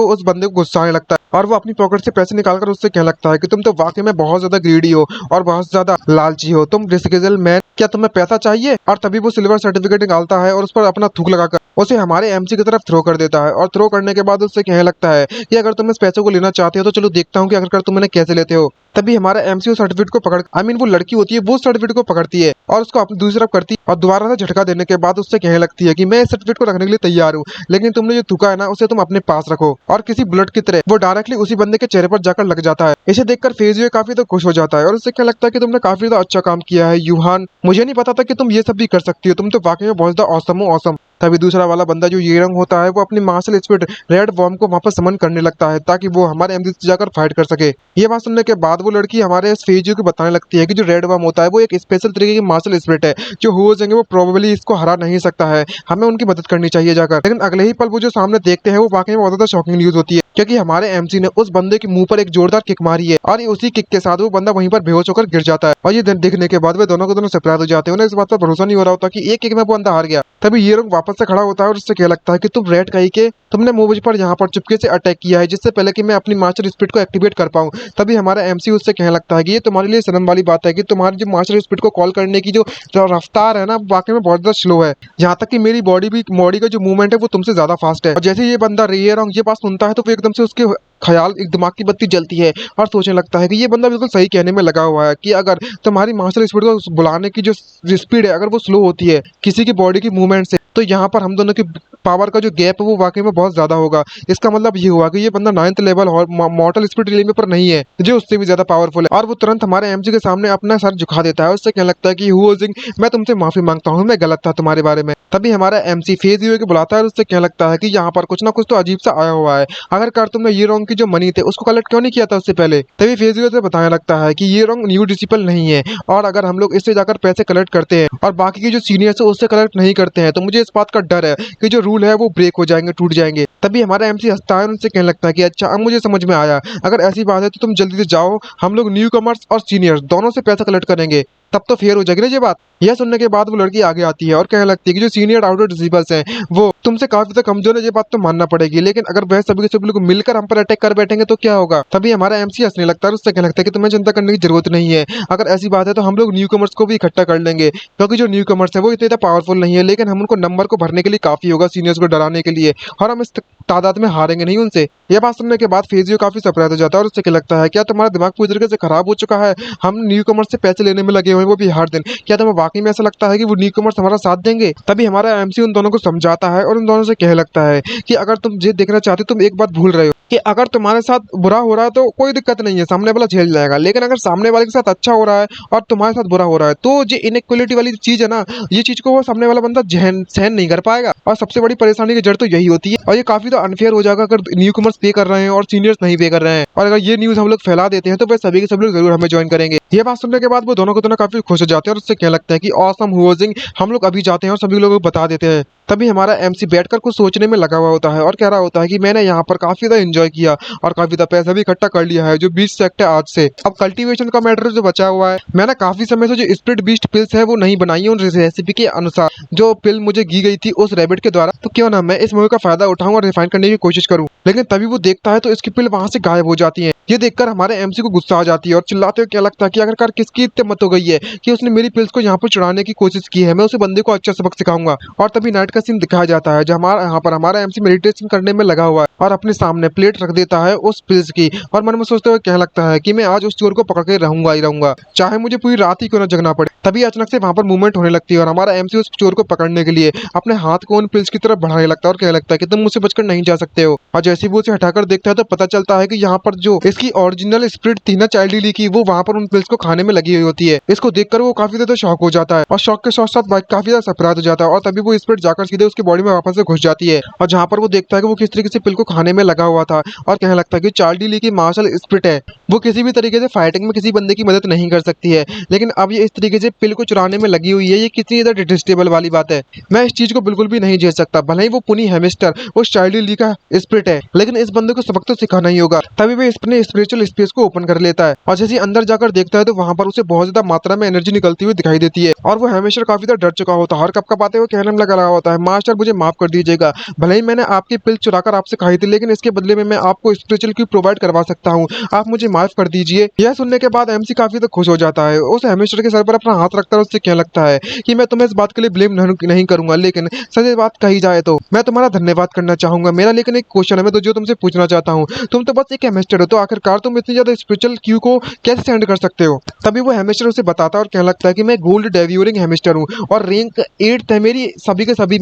को गुस्सा आने लगता है और वो अपनी पॉकेट से पैसे निकालकर उससे कहने लगता है कि तुम तो वाकई में बहुत ज्यादा ग्रीडी हो और बहुत ज्यादा लालची हो, तुम डिस्ग्रेजल मैन, क्या तुम्हें पैसा चाहिए? और तभी वो सिल्वर सर्टिफिकेट निकालता है और उस पर अपना थूक लगाकर उसे हमारे एमसी की तरफ थ्रो कर देता है। और थ्रो करने के बाद उससे कहने लगता है कि अगर तुम इस पैसे को लेना चाहते हो तो चलो देखता हूँ कि अगर तुम इन्हें कैसे लेते हो। तभी हमारा एमसी सर्टिफिकेट को पकड़ वो लड़की होती है वो सर्टिफिकेट को पकड़ती है और उसको अपनी दूसरी तरफ करती है और दोबारा से झटका देने के बाद उससे कहने लगती है कि मैं इस सर्टिफिकेट को रखने के लिए तैयार हूँ, लेकिन तुमने जो थूका है ना उसे तुम अपने पास रखो। और किसी बुलेट की तरह वो डायरेक्टली उसी बंदे के चेहरे पर जाकर लग जाता है। इसे देखकर फेजियो काफी तो खुश हो जाता है और उससे क्या लगता है कि तुमने काफी ज्यादा अच्छा काम किया है युहान, मुझे नहीं पता था कि तुम ये सब भी कर सकती हो, तुम तो वाकई में बहुत ज्यादा औसम हो औसम। तभी दूसरा वाला बंदा जो ये रंग होता है वो अपनी मार्शल स्पीड रेड वॉर्म को वापस समन करने लगता है ताकि वो हमारे एमसी से जाकर फाइट कर सके। ये बात सुनने के बाद वो लड़की हमारे फेजियो को बताने लगती है कि जो रेड वॉर्म होता है वो एक स्पेशल तरीके की मार्शल स्पिरिट है, जो हो जाएंगे वो प्रोबेबली इसको हरा नहीं सकता है, हमें उनकी मदद करनी चाहिए जाकर। लेकिन अगले ही पल वो जो सामने देखते हैं वो वाकई में बहुत ज्यादा शॉकिंग न्यूज होती है क्योंकि हमारे एमसी ने उस बंदे के मुंह पर एक जोरदार किक मारी है और उसी किक के साथ वो बंदा वहीं पर बेहोश होकर गिर जाता है। और ये देखने के बाद वे दोनों को दोनों सरप्राइज हो जाते हैं, उन्हें इस बात पर भरोसा नहीं हो रहा होता कि एक किक में वो बंदा हार गया। तभी ये रंग वापस से खड़ा होता है और उससे क्या लगता है कि तुम रेड कहीं के तुमने मुझ पर यहाँ पर चुपके से अटैक किया है जिससे पहले कि मैं अपनी मास्टर स्पीड को एक्टिवेट कर पाऊँ। तभी हमारा एमसी उससे कहने लगता है कि ये तुम्हारे लिए शर्म वाली बात है कि तुम्हारी जो मास्टर स्पीड को कॉल करने की जो रफ्तार है ना वाकई में बहुत ज्यादा स्लो है, यहाँ तक कि मेरी बॉडी का जो मूवमेंट है वो तुमसे ज्यादा फास्ट है। और जैसे ये बंदा ये रंग ये बात सुनता है तो वो एकदम से उसके ख्याल एक दिमाग की बत्ती जलती है और सोचने लगता है कि ये बंदा बिल्कुल सही कहने में लगा हुआ है कि अगर तुम्हारी मार्शल स्पीड को बुलाने की जो स्पीड है अगर वो स्लो होती है किसी की बॉडी की मूवमेंट से, तो यहाँ पर हम दोनों की पावर का जो गैप है वो वाकई में बहुत ज्यादा होगा। इसका मतलब ये हुआ कि ये बंदा 9th लेवल और मॉर्टल स्पीड रिलीव पर नहीं है, जो उससे भी ज्यादा पावरफुल है। और वो तुरंत हमारे एमजी के सामने अपना सर झुका देता है। उससे कहने लगता है कि हुओजिंग, मैं तुमसे माफी मांगता हूँ, मैं गलत था तुम्हारे बारे में। तभी हमारा एमसी फेज यूए को बुलाता है और उससे कहने लगता है कि यहाँ पर कुछ ना कुछ तो अजीब सा आया हुआ है। आखिरकार तुमने ये रॉन्ग की जो मनी थे उसको कलेक्ट क्यों नहीं किया था उससे पहले। तभी फेज यूए से बताने लगता है कि ये रॉन्ग न्यू डिसिपल नहीं है, और अगर हम लोग इससे जाकर पैसे कलेक्ट करते हैं और बाकी के जो सीनियर्स है उससे कलेक्ट नहीं करते हैं, तो मुझे इस बात का डर है कि जो रूल है वो ब्रेक हो जाएंगे, टूट जाएंगे। तभी हमारा एमसी हंसता है और उनसे कहने लगता है कि अच्छा, अब मुझे समझ में आया, अगर ऐसी बात है तो तुम जल्दी से जाओ, हम लोग न्यू कमर्स और सीनियर्स दोनों से पैसा कलेक्ट करेंगे, तब तो फेयर हो जाएगी ना ये बात। यह सुनने के बाद वो लड़की आगे आती है और कहने लगती है कि जो सीनियर आउटर डिसिबल्स हैं वो तुमसे काफी ज्यादा कमजोर है, ये बात तो मानना पड़ेगी, लेकिन अगर वह सभी के सभी लोग मिलकर हम पर अटैक कर बैठेंगे तो क्या होगा। तभी हमारा एमसी हंसने लगता है और उससे कहने लगता है कि तुम्हें चिंता करने की जरूरत नहीं है, अगर ऐसी बात है तो हम लोग न्यू कमर्स को भी इकट्ठा कर लेंगे, क्योंकि जो न्यू कमर्स है वो इतने पावरफुल नहीं है, लेकिन हम उनको नंबर को भरने के लिए काफी होगा, सीनियर्स को डराने के लिए, और हम इस तादाद में हारेंगे नहीं उनसे। यह बात सुनने के बाद फेजियो काफी सरप्राइज हो जाता है और उससे क्या लगता है, क्या तुम्हारा दिमाग पूरी तरीके से खराब हो चुका है, हम न्यू कमर्स से पैसे लेने में लगे हुए हैं, वो भी हर दिन, क्या तुम्हें वाकई में ऐसा लगता है कि वो न्यू कमर्स हमारा साथ देंगे। तभी हमारा एमसी उन दोनों को समझाता है और उन दोनों से कहने लगता है कि अगर तुम ये देखना चाहते हो, तुम एक बात भूल रहे हो कि अगर तुम्हारे साथ बुरा हो रहा है तो कोई दिक्कत नहीं है, सामने वाला झेल जाएगा, लेकिन अगर सामने वाले के साथ अच्छा हो रहा है और तुम्हारे साथ बुरा हो रहा है तो ये इनइक्वालिटी वाली चीज है ना, ये चीज को वो सामने वाला बंदा सहन नहीं कर पाएगा, और सबसे बड़ी परेशानी की जड़ तो यही होती है। और ये काफी तो अनफेयर हो जाएगा अगर न्यू कमर्स पे कर रहे हैं और सीनियर्स नहीं पे कर रहे हैं, और अगर ये न्यूज हम लोग फैला देते हैं तो फिर सभी के सभी लोग जरूर हमें ज्वाइन करेंगे। ये बात सुनने के बाद वो दोनों को दोनों काफी खुश हो जाते हैं और उससे कहने लगता है कि ऑसम हुओजिंग, हम लोग अभी जाते हैं और सभी लोगों को बता देते हैं। तभी हमारा एमसी बैठकर कुछ सोचने में लगा हुआ होता है और कह रहा होता है कि मैंने यहाँ पर काफी ज्यादा एंजॉय किया और काफी ज्यादा पैसा भी इकट्ठा कर लिया है जो 20 सेक्ट है आज से। अब कल्टीवेशन का मैटर जो बचा हुआ है, मैंने काफी समय से जो स्प्लिट बीस्ट पिल्स है वो नहीं बनाई है उन रेसिपी के अनुसार जो पिल मुझे दी गई थी उस रैबिट के द्वारा, तो क्यों ना मैं इस मौके का फायदा उठाऊं और रिफाइन करने की कोशिश करूं। लेकिन तभी वो देखता है तो इसकी पिल वहां से गायब हो जाती है। ये देखकर हमारे एमसी को गुस्सा आ जाती है और चिल्लाते हुए क्या लगता है कि आखिरकार किसकी इतनी हिम्मत हो गई है कि उसने मेरी पिल्स को यहाँ पर चुराने की कोशिश की है, मैं उसे बंदे को अच्छा सबक सिखाऊंगा। और तभी नाइट का सीन दिखाया जाता है जो हमारा यहाँ पर हमारा एमसी मेडिटेशन करने में लगा हुआ है और अपने सामने प्लेट रख देता है उस पिल्स की, और मन में सोचते हुए कहने लगता है कि मैं आज उस चोर को पकड़ के रहूंगा ही रहूंगा, चाहे मुझे पूरी रात ही क्यों ना जगना पड़े। तभी अचानक से वहां पर मूवमेंट होने लगती है और हमारा एमसी उस चोर को पकड़ने के लिए अपने हाथ को उन पिल्स की तरफ बढ़ाने लगता है और कहने लगता है कि तुम मुझसे बचकर नहीं जा सकते हो। और जैसे ही वो उसे हटाकर देखता है तो पता चलता है कि यहाँ पर जो इसकी ओरिजिनल स्पिरिट थी ना चाइल्ड ली की, वो वहां पर उन पिल्स को खाने में लगी हुई होती है। इसको देखकर वो काफी ज्यादा शॉक हो जाता है और शॉक के साथ साथ काफी ज्यादा सरप्राइज हो जाता है, और तभी वो स्पिरिट जाकर सीधे उसकी बॉडी में वापस से घुस जाती है और जहाँ पर वो देखता है कि वो किस तरीके से पिल को खाने में लगा हुआ था, और कहने लगता है कि चाइल्ड ली की मार्शल स्पिरिट है, वो किसी भी तरीके से फाइटिंग में किसी बंदे की मदद नहीं कर सकती है, लेकिन अब ये इस तरीके से पिल को चुराने में लगी हुई है, ये कितनी ज्यादा डिटेस्टेबल वाली बात है। मैं इस चीज को बिल्कुल भी नहीं झेल सकता, भले ही वो पुनी हेमिस्टर उस चाइल्ड ली का स्पिरिट है, लेकिन इस बंदे को सबक तो सिखाना ही होगा। तभी वो अपने स्पिरिचुअल स्पेस को ओपन कर लेता है और जैसे अंदर जाकर देखता है तो वहां पर उसे बहुत ज्यादा मात्रा में एनर्जी निकलती हुई दिखाई देती है, और वो हेमिस्टर काफी ज्यादा डर चुका होता है और कप आते हुए कहने में लगा रहा होता है, मास्टर मुझे माफ कर दीजिएगा, भले ही मैंने आपकी पिल चुराकर आपसे खाई थी, लेकिन इसके बदले में मैं आपको स्पिरिचुअल की प्रोवाइड करवा सकता हूँ, आप मुझे माफ कर दीजिए। यह सुनने के बाद एमसी काफी ज्यादा खुश हो जाता है, उस हेमिस्टर के सर पर अपना हाथ रखता है, उससे कहने लगता है कि मैं तुम्हें इस बात के लिए ब्लेम नहीं करूंगा, लेकिन सच बात कही जाए तो मैं तुम्हारा धन्यवाद करना चाहूंगा। मेरा लेकिन एक क्वेश्चन है, मैं तो जो तुमसे पूछना चाहता हूँ, तुम तो बस एक हेमिस्टर हो, तो आखिरकार तुम इतनी ज्यादा स्पिरिचुअल क्यू को कैसे सेंड कर सकते हो। तभी वो हेमिस्टर उसे बताता है और कहने लगता है कि मैं गोल्ड डेव्यूरिंग हेमिस्टर हूँ और रैंक 8 है मेरी सभी के सभी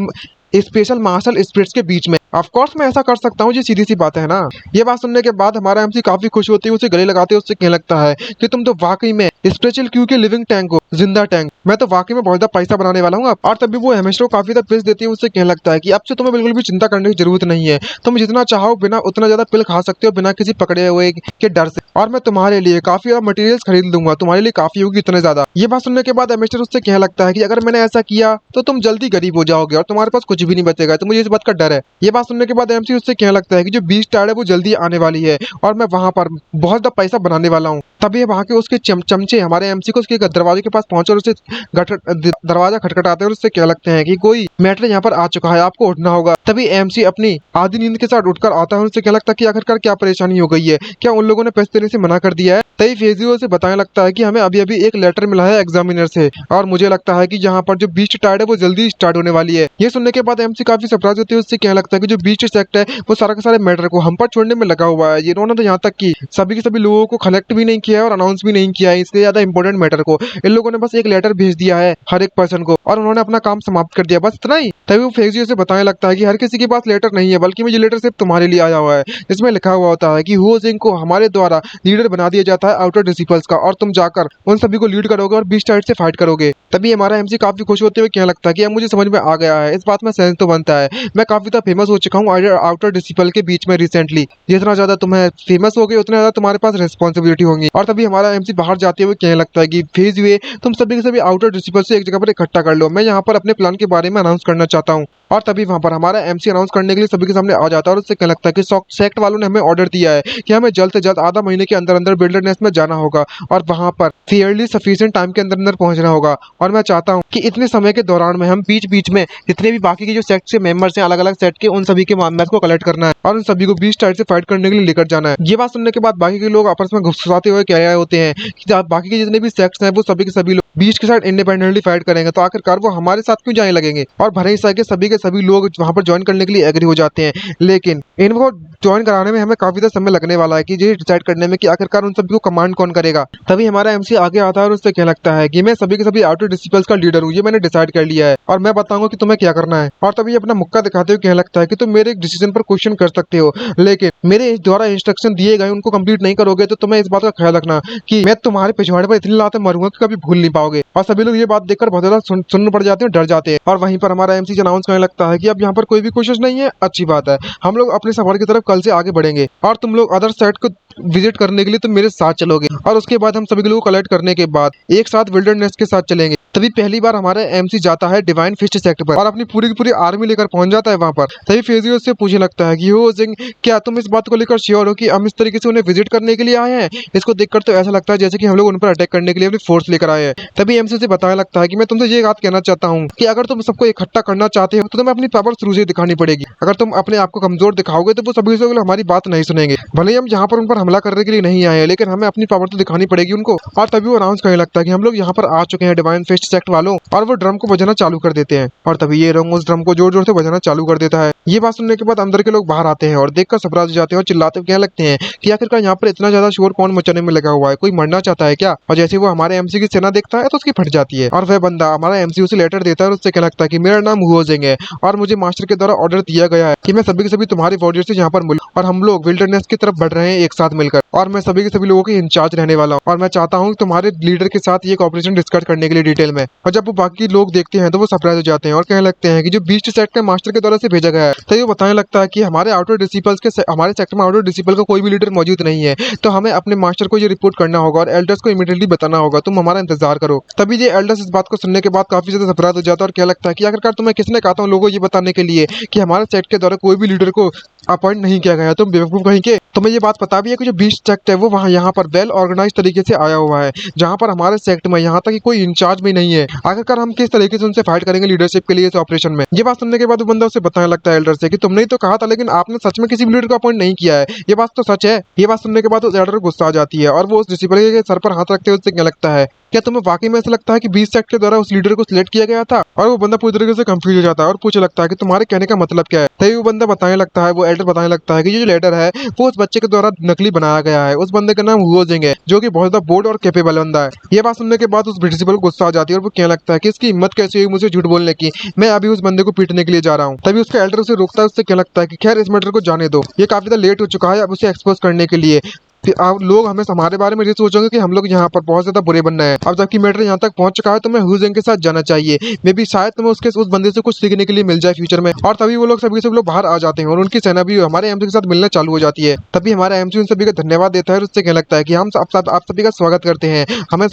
स्पेशल मार्शल स्पिरिट्स के बीच में। ऑफ कोर्स मैं ऐसा कर सकता हूँ, ये सीधी सी बात है ना। ये बात सुनने के बाद हमारा एमसी काफी खुश होती है, उसे गले लगाते उससे कहने लगता है कि तुम तो वाकई में स्पेशल क्यू के लिविंग टैंक हो, जिंदा टैंक, मैं तो वाकई में बहुत ज्यादा पैसा बनाने वाला हूँ। और तभी वो हेमिस्टर को काफी ज्यादा पिल्स देती है, उससे कहने लगता है कि अब से तुम्हें बिल्कुल भी चिंता करने की जरूरत नहीं है, तुम जितना चाहो बिना उतना ज्यादा पिल खा सकते हो बिना किसी पकड़े हुए के डर से, और मैं तुम्हारे लिए काफी ज्यादा मटेरियल्स खरीद लूंगा, तुम्हारे लिए काफी होगी इतने ज्यादा। ये बात सुनने के बाद हेमिस्टर उससे कहने लगता है कि अगर मैंने ऐसा किया तो तुम जल्दी गरीब हो जाओगे और तुम्हारे पास कुछ भी नहीं बचेगा, तो मुझे इस बात का डर है। ये बात सुनने के बाद एमसी उससे कहने लगता है कि जो 20 टायर है वो जल्दी आने वाली है और मैं वहां पर बहुत ज्यादा पैसा बनाने वाला हूँ, तभी वहाँ के उसके चमचे हमारे एमसी को उसके दरवाजे के पास पहुंचे और उसे दरवाजा खटखटाते हैं और उससे क्या लगते हैं कि कोई मैटर यहाँ पर आ चुका है, आपको उठना होगा। तभी एमसी अपनी आधी नींद के साथ उठकर आता है और उससे क्या लगता है कि आखिरकार क्या परेशानी हो गई है, क्या उन लोगों ने पैसे देने से मना कर दिया है। तभी फेजियो से बताने लगता है कि हमें अभी अभी एक लेटर मिला है एग्जामिनर से और मुझे लगता है कि यहाँ पर जो बीस्ट टाइड है वो जल्दी स्टार्ट होने वाली है। ये सुनने के बाद एमसी काफी सरप्राइज होती है, उससे क्या लगता है कि जो बीस्ट सेक्ट है वो सारा का सारे मैटर को हम पर छोड़ने में लगा हुआ है। इन्होंने तो यहाँ तक कि सभी के सभी लोगों को कलेक्ट भी नहीं किया है और अनाउंस भी नहीं किया है, इससे ज्यादा इंपॉर्टेंट मैटर को इन लोगों ने बस एक लेटर भेज दिया है हर एक पर्सन को और उन्होंने अपना काम समाप्त कर दिया, बस इतना ही। तभी वो फेजियो से बताने लगता है कि हर किसी के पास लेटर नहीं है, बल्कि मुझे लेटर सिर्फ तुम्हारे लिए आया हुआ है। इसमें लिखा हुआ होता है कि हुओ जिंग को हमारे द्वारा लीडर बना दिया जाता है आउटर डिसिपल्स का और तुम जाकर उन सभी को लीड करोगे और बीस्ट साइड से फाइट करोगे। तभी हमारा एमसी काफी खुश होते हुए क्या लगता है कि अब मुझे समझ में आ गया है, इस बात में सेंस तो बनता है, मैं काफी ज्यादा फेमस हो चुका हूँ आउटर डिसिपल के बीच में रिसेंटली, जितना ज्यादा तुम्हें फेमस हो गए उतना ज्यादा तुम्हारे पास रिस्पॉन्सिबिलिटी होंगी। और तभी हमारा एमसी बाहर जाते हुए कहने लगता है कि फेज वे तुम सभी के सभी आउटर डिसिपल से एक जगह पर इकट्ठा कर लो, मैं यहाँ पर अपने प्लान के बारे में अनाउंस करना चाहता हूँ। और तभी वहां पर हमारा एमसी अनाउंस करने के लिए सभी के सामने आ जाता है और उससे क्या लगता है कि सेक्ट वालों ने हमें ऑर्डर दिया है कि हमें जल्द से जल्द आधा महीने के अंदर अंदर बिल्डरनेस में जाना होगा और वहां पर फेयरली सफिशिएंट टाइम के अंदर अंदर पहुंचना होगा। और मैं चाहता हूं कि इतने समय के दौरान में हम बीच बीच में जितने भी बाकी के जो सेक्ट के मेंबर्स हैं अलग अलग सेट के, उन सभी के मेंबर्स को कलेक्ट करना है और उन सभी को बीच साइड से फाइट करने के लिए लेकर जाना है। ये बात सुनने के बाद बाकी के लोग आपस में गुस्साते हुए कह रहे होते हैं कि बाकी के जितने भी सेक्ट्स हैं वो सभी के सभी लोग बीच के साथ इंडिपेंडेंटली फाइट करेंगे, तो आखिरकार वो हमारे साथ क्यों जाने लगेंगे। और भले ही के सभी लोग वहां पर ज्वाइन करने के लिए एग्री हो जाते हैं, लेकिन इनको ज्वाइन कराने में हमें काफी ज्यादा समय लगने वाला है कि ये डिसाइड करने में कि आखिरकार उन सभी को कमांड कौन करेगा। तभी हमारा एमसी आगे आता है और उससे क्या लगता है कि मैं सभी के सभी आउटर डिसिपल्स का लीडर हूँ, ये मैंने डिसाइड कर लिया है और मैं बताऊंगा कि तुम्हें क्या करना है। और तभी अपना मुक्का दिखाते हुए कहने लगता है कि तुम मेरे डिसीजन पर क्वेश्चन कर सकते हो, लेकिन मेरे द्वारा इंस्ट्रक्शन दिए गए उनको कंप्लीट नहीं करोगे तो तुम्हें इस बात का ख्याल रखना कि मैं तुम्हारे पिछवाड़े पर इतनी लाते मारूंगा कि कभी भूल नहीं पाओगे। और सभी लोग ये बात देखकर बहुत ज्यादा सुन्न पड़ जाते हैं, डर जाते हैं। और वहीं पर हमारा एमसी अनाउंस करने लगता है कि अब यहाँ पर कोई भी कोशिश नहीं है, अच्छी बात है, हम लोग अपने सफर की तरफ कल से आगे बढ़ेंगे और तुम लोग अदर साइड को विजिट करने के लिए तुम मेरे साथ चलोगे और उसके बाद हम सभी लोग कलेक्ट करने के बाद एक साथ विल्डरनेस के साथ चलेंगे। तभी पहली बार हमारा एमसी जाता है डिवाइन फिस्ट सेक्टर पर और अपनी पूरी की पूरी आर्मी लेकर पहुंच जाता है वहां पर। तभी फेजियो से पूछने लगता है कि हो जिंग, क्या तुम इस बात को लेकर श्योर हो कि हम इस तरीके से उन्हें विजिट करने के लिए आए हैं। इसको देखकर तो ऐसा लगता है जैसे कि हम लोग उन पर अटैक करने के लिए अपनी फोर्स लेकर आए हैं। तभी एमसी से बताने लगता है कि मैं तुमसे ये बात कहना चाहता हूँ कि अगर तुम सबको इकट्ठा करना चाहते हो तो तुम्हें अपनी पावर शुरू से दिखानी पड़ेगी। अगर तुम अपने आप को कमजोर दिखाओगे तो वो सभी से हमारी बात नहीं सुनेंगे। भले ही हम यहाँ पर उन पर हमला करने के लिए नहीं आए हैं, लेकिन हमें अपनी पावर तो दिखानी पड़ेगी उनको। और तभी वो अनाउंस करने लगता है कि हम लोग यहाँ पर आ चुके हैं डिवाइन फिस्ट सेक्ट वालों, और वो ड्रम को बजाना चालू कर देते हैं। और तभी ये रंग उस ड्रम को जोर जोर से बजाना चालू कर देता है। ये बात सुनने के बाद अंदर के लोग बाहर आते हैं और देखकर सरप्राइज हो जाते हैं और चिल्लाते कहने लगते हैं कि आखिरकार यहाँ पर इतना ज्यादा शोर कौन मचाने में लगा हुआ है, कोई मरना चाहता है क्या। और जैसे वो हमारे एमसी की सेना देखता है तो उसकी फट जाती है और वह बंदा हमारा एमसी उसे लेटर देता है और उससे कहने लगता है कि मेरा नाम हुओ जिंग है और मुझे मास्टर के द्वारा ऑर्डर दिया गया है कि मैं सभी के सभी तुम्हारे वॉरियर से यहाँ पर मिलूं और हम लोग विल्डरनेस की तरफ बढ़ रहे हैं एक साथ मिलकर, और मैं सभी के सभी लोगों के इंचार्ज रहने वाला हूँ और मैं चाहता हूँ तुम्हारे लीडर के साथ ये ऑपरेशन डिस्कस करने के लिए डिटेल में। और जब वो बाकी लोग देखते हैं तो वो सरप्राइज हो जाते हैं और कहने लगते हैं कि जो बीस्ट सेक्ट के मास्टर के द्वारा से भेजा गया है। तो ये बताने लगता है कि हमारे आउटर डिसिपल्स के हमारे सेक्टर में आउटर डिसिपल का कोई भी लीडर मौजूद नहीं है, तो हमें अपने मास्टर को ये रिपोर्ट करना होगा और एल्डर्स को इमीडिएटली बताना होगा, तुम हमारा इंतजार करो। तभी ये एल्डर्स इस बात को सुनने के बाद काफी ज्यादा सरप्राइज हो जाता है और क्या लगता है कि आखिरकार तुम्हें किसने कहा था लोगों को ये बताने के लिए कि हमारे सेक्ट के द्वारा कोई भी लीडर को अपॉइंट नहीं किया गया, तुम बेवकूफ कहीं के। तुम्हें ये बात पता भी है कि जो बीस्ट सेक्ट है वो वहाँ यहाँ पर वेल ऑर्गेनाइज तरीके से आया हुआ है, जहाँ पर हमारे सेक्ट में यहाँ तक कि कोई इंचार्ज भी नहीं है। आखिरकार हम किस तरीके से उनसे फाइट करेंगे लीडरशिप के लिए इस ऑपरेशन में। ये बात सुनने के बाद वो बंदा उसे बताने लगता है एल्डर से कि तुमने ही तो कहा था, लेकिन आपने सच में किसी भी लीडर को अपॉइंट नहीं किया है, ये बात तो सच है। ये बात सुनने के बाद उस एल्डर को गुस्सा आ जाती है और वो उस डिसिपल के सर पर हाथ रखते हुए उससे क्या लगता है, क्या तुम्हें वाकई में ऐसा लगता है कि बीस्ट सेक्ट के द्वारा उस लीडर को सिलेक्ट किया गया था। और वो बंदा पूरी तरीके से कंफ्यूज हो जाता है और पूछने लगता है कि तुम्हारे कहने का मतलब क्या है। तभी वो बंदा बताने लगता है, वो एल्डर बताने लगता है कि ये जो लेटर है वो उस बच्चे के द्वारा नकली बनाया गया है, उस बंदे का नाम हुओ जिंग है जो कि बहुत ज्यादा बोल्ड और कैपेबल बंदा है। ये बात सुनने के बाद उस प्रिंसिपल को गुस्सा आ जाती है और वो कहने लगता है कि इसकी हिम्मत कैसे हुई मुझे झूठ बोलने की, मैं अभी उस बंदे को पीटने के लिए जा रहा हूँ। तभी उसका एल्डर उसे रोकता है, उससे क्या लगता है कि खैर इस मैटर को जाने दो, ये काफी ज्यादा लेट हो चुका है अब उसे एक्सपोज करने के लिए। फिर आप लोग हमें हमारे बारे में ये सोचोगे कि हम लोग यहाँ पर बहुत ज्यादा बुरे बनना है। अब जबकि मैटर यहाँ तक पहुंच चुका है तो मैं हुओ जिंग के साथ जाना चाहिए, मे भी शायद तुम्हें उस बंदे से कुछ सीखने के लिए मिल जाए फ्यूचर में। और तभी वो लोग सभी सब लोग बाहर आ जाते हैं और उनकी सेना भी हमारे एमसी के साथ मिलना चालू हो जाती है। तभी हमारा एमसी उन सभी का धन्यवाद देता है और उससे कहने लगता है कि हम आप सभी का स्वागत करते हैं, हमें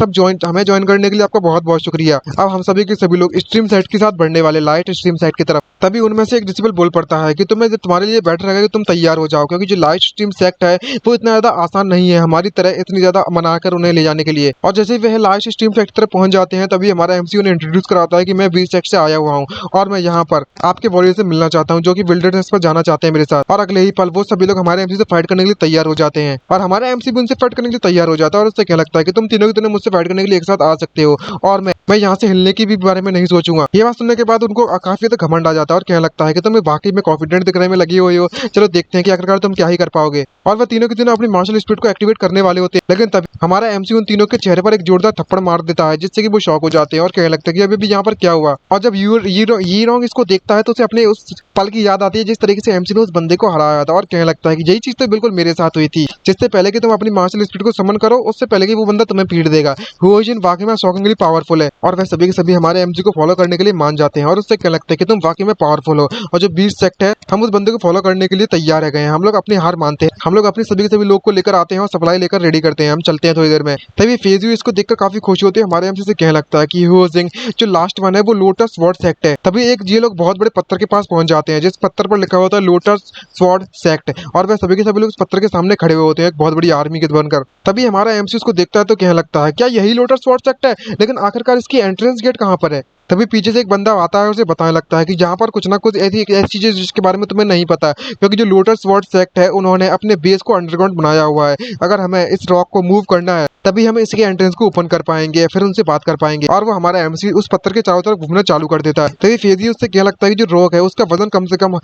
ज्वाइन करने के लिए आपका बहुत बहुत शुक्रिया। अब हम सभी के सभी लोग स्ट्रीम साइट के साथ बढ़ने वाले लाइट स्ट्रीम साइट की तरफ। तभी उनमें से एक डिसिबल बोल पड़ता है कि तुम्हारे लिए बेटर रहेगा कि तुम तैयार हो जाओ, क्योंकि जो लाइव स्ट्रीम सेक्ट है वो इतना ज्यादा आसान नहीं है हमारी तरह इतनी ज्यादा मनाकर उन्हें ले जाने के लिए। और जैसे ही वह लाइव स्ट्रीम सेक्ट तरफ पहुंच जाते हैं तभी हमारा एमसी उन्हें इंट्रोड्यूस कराता है कि मैं बी सेक्ट से आया हुआ हूँ और मैं यहाँ पर आपके वॉरियर से मिलना चाहता हूँ जो कि विल्डरनेस पर जाना चाहते हैं मेरे साथ। और अगले ही पल वो सभी लोग हमारे एमसी से फाइट करने के लिए तैयार हो जाते हैं और हमारा एमसी भी उनसे फाइट करने के लिए तैयार हो जाता है। और उससे क्या लगता है कि तुम तीनों की तीनों मुझसे फाइट करने के लिए एक साथ आ सकते हो और मैं यहाँ से हिलने की भी बारे में नहीं सोचूंगा। ये बात सुनने के बाद उनको काफी ज्यादा घमंड आ जाता है और कहने लगता है कि तुम वाकई में कॉन्फिडेंट दिखने में लगी हुई हो, चलो देखते हैं कि आखिरकार तुम क्या ही कर पाओगे। और वह तीनों के तीनों अपनी मार्शल स्पीड को एक्टिवेट करने वाले होते हैं, लेकिन तभी हमारा एमसी उन तीनों के चेहरे पर एक जोरदार थप्पड़ मार देता है जिससे कि वो शॉक हो जाते हैं और कहने लगता है कि अभी भी यहाँ पर क्या हुआ। और जब ये रॉन्ग इसको देखता है तो उसे अपने उस पल की याद आती है जिस तरीके से एमसी ने उस बंदे को हराया था और कहने लगता है कि यही चीज तो बिल्कुल मेरे साथ हुई थी, जिससे पहले कि तुम अपनी मार्शल स्पीड को समन करो उससे पहले कि वो बंदा तुम्हें पीट देगा। हुओजिन वाकई में शॉकिंगली पावरफुल है और वह सभी के सभी हमारे एमजी को फॉलो करने के लिए मान जाते हैं और उससे क्या लगता है कि तुम वाकई में पावरफुल हो और जो बीस्ट सेक्ट है हम उस बंदे को फॉलो करने के लिए तैयार है गए हैं। हम लोग अपनी हार मानते हैं, हम लोग अपने सभी के सभी लोग को लेकर आते हैं और सप्लाई लेकर रेडी करते हैं, हम चलते हैं थोड़ी देर में। तभी फेजू इसको देखकर काफी खुश होते हैं, हमारे एमसी से कहने लगता है कि हुओजिन जो लास्ट वन है वो लोटस स्वॉर्ड सेक्ट है। तभी एक ये लोग बहुत बड़े पत्थर के पास पहुंच जाते हैं जिस पत्थर पर लिखा होता है लोटस स्वॉर्ड सेक्ट और वह सभी के सभी लोग उस पत्थर के सामने खड़े हुए होते हैं एक बहुत बड़ी आर्मी के बनकर। तभी हमारा एमसी उसको देखता है तो कहने लगता है क्या यही लोटस स्वॉर्ड सेक्ट है, लेकिन आखिरकार इसकी एंट्रेंस गेट कहाँ पर है। तभी पीछे से एक बंदा आता है और उसे बताने लगता है कि यहाँ पर कुछ ना कुछ ऐसी चीजें जिसके बारे में तुम्हें नहीं पता, क्योंकि जो लोटस स्वॉर्ड सेक्ट है उन्होंने अपने बेस को अंडरग्राउंड बनाया हुआ है। अगर हमें इस रॉक को मूव करना है तभी हम इसके एंट्रेंस को ओपन कर पाएंगे, फिर उनसे बात कर पाएंगे। और वो हमारा एमसी उस पत्थर के चारों तरफ घूमना चालू कर देता है। तभी फेजी उससे क्या लगता है कि जो रॉक है उसका वजन कम से कम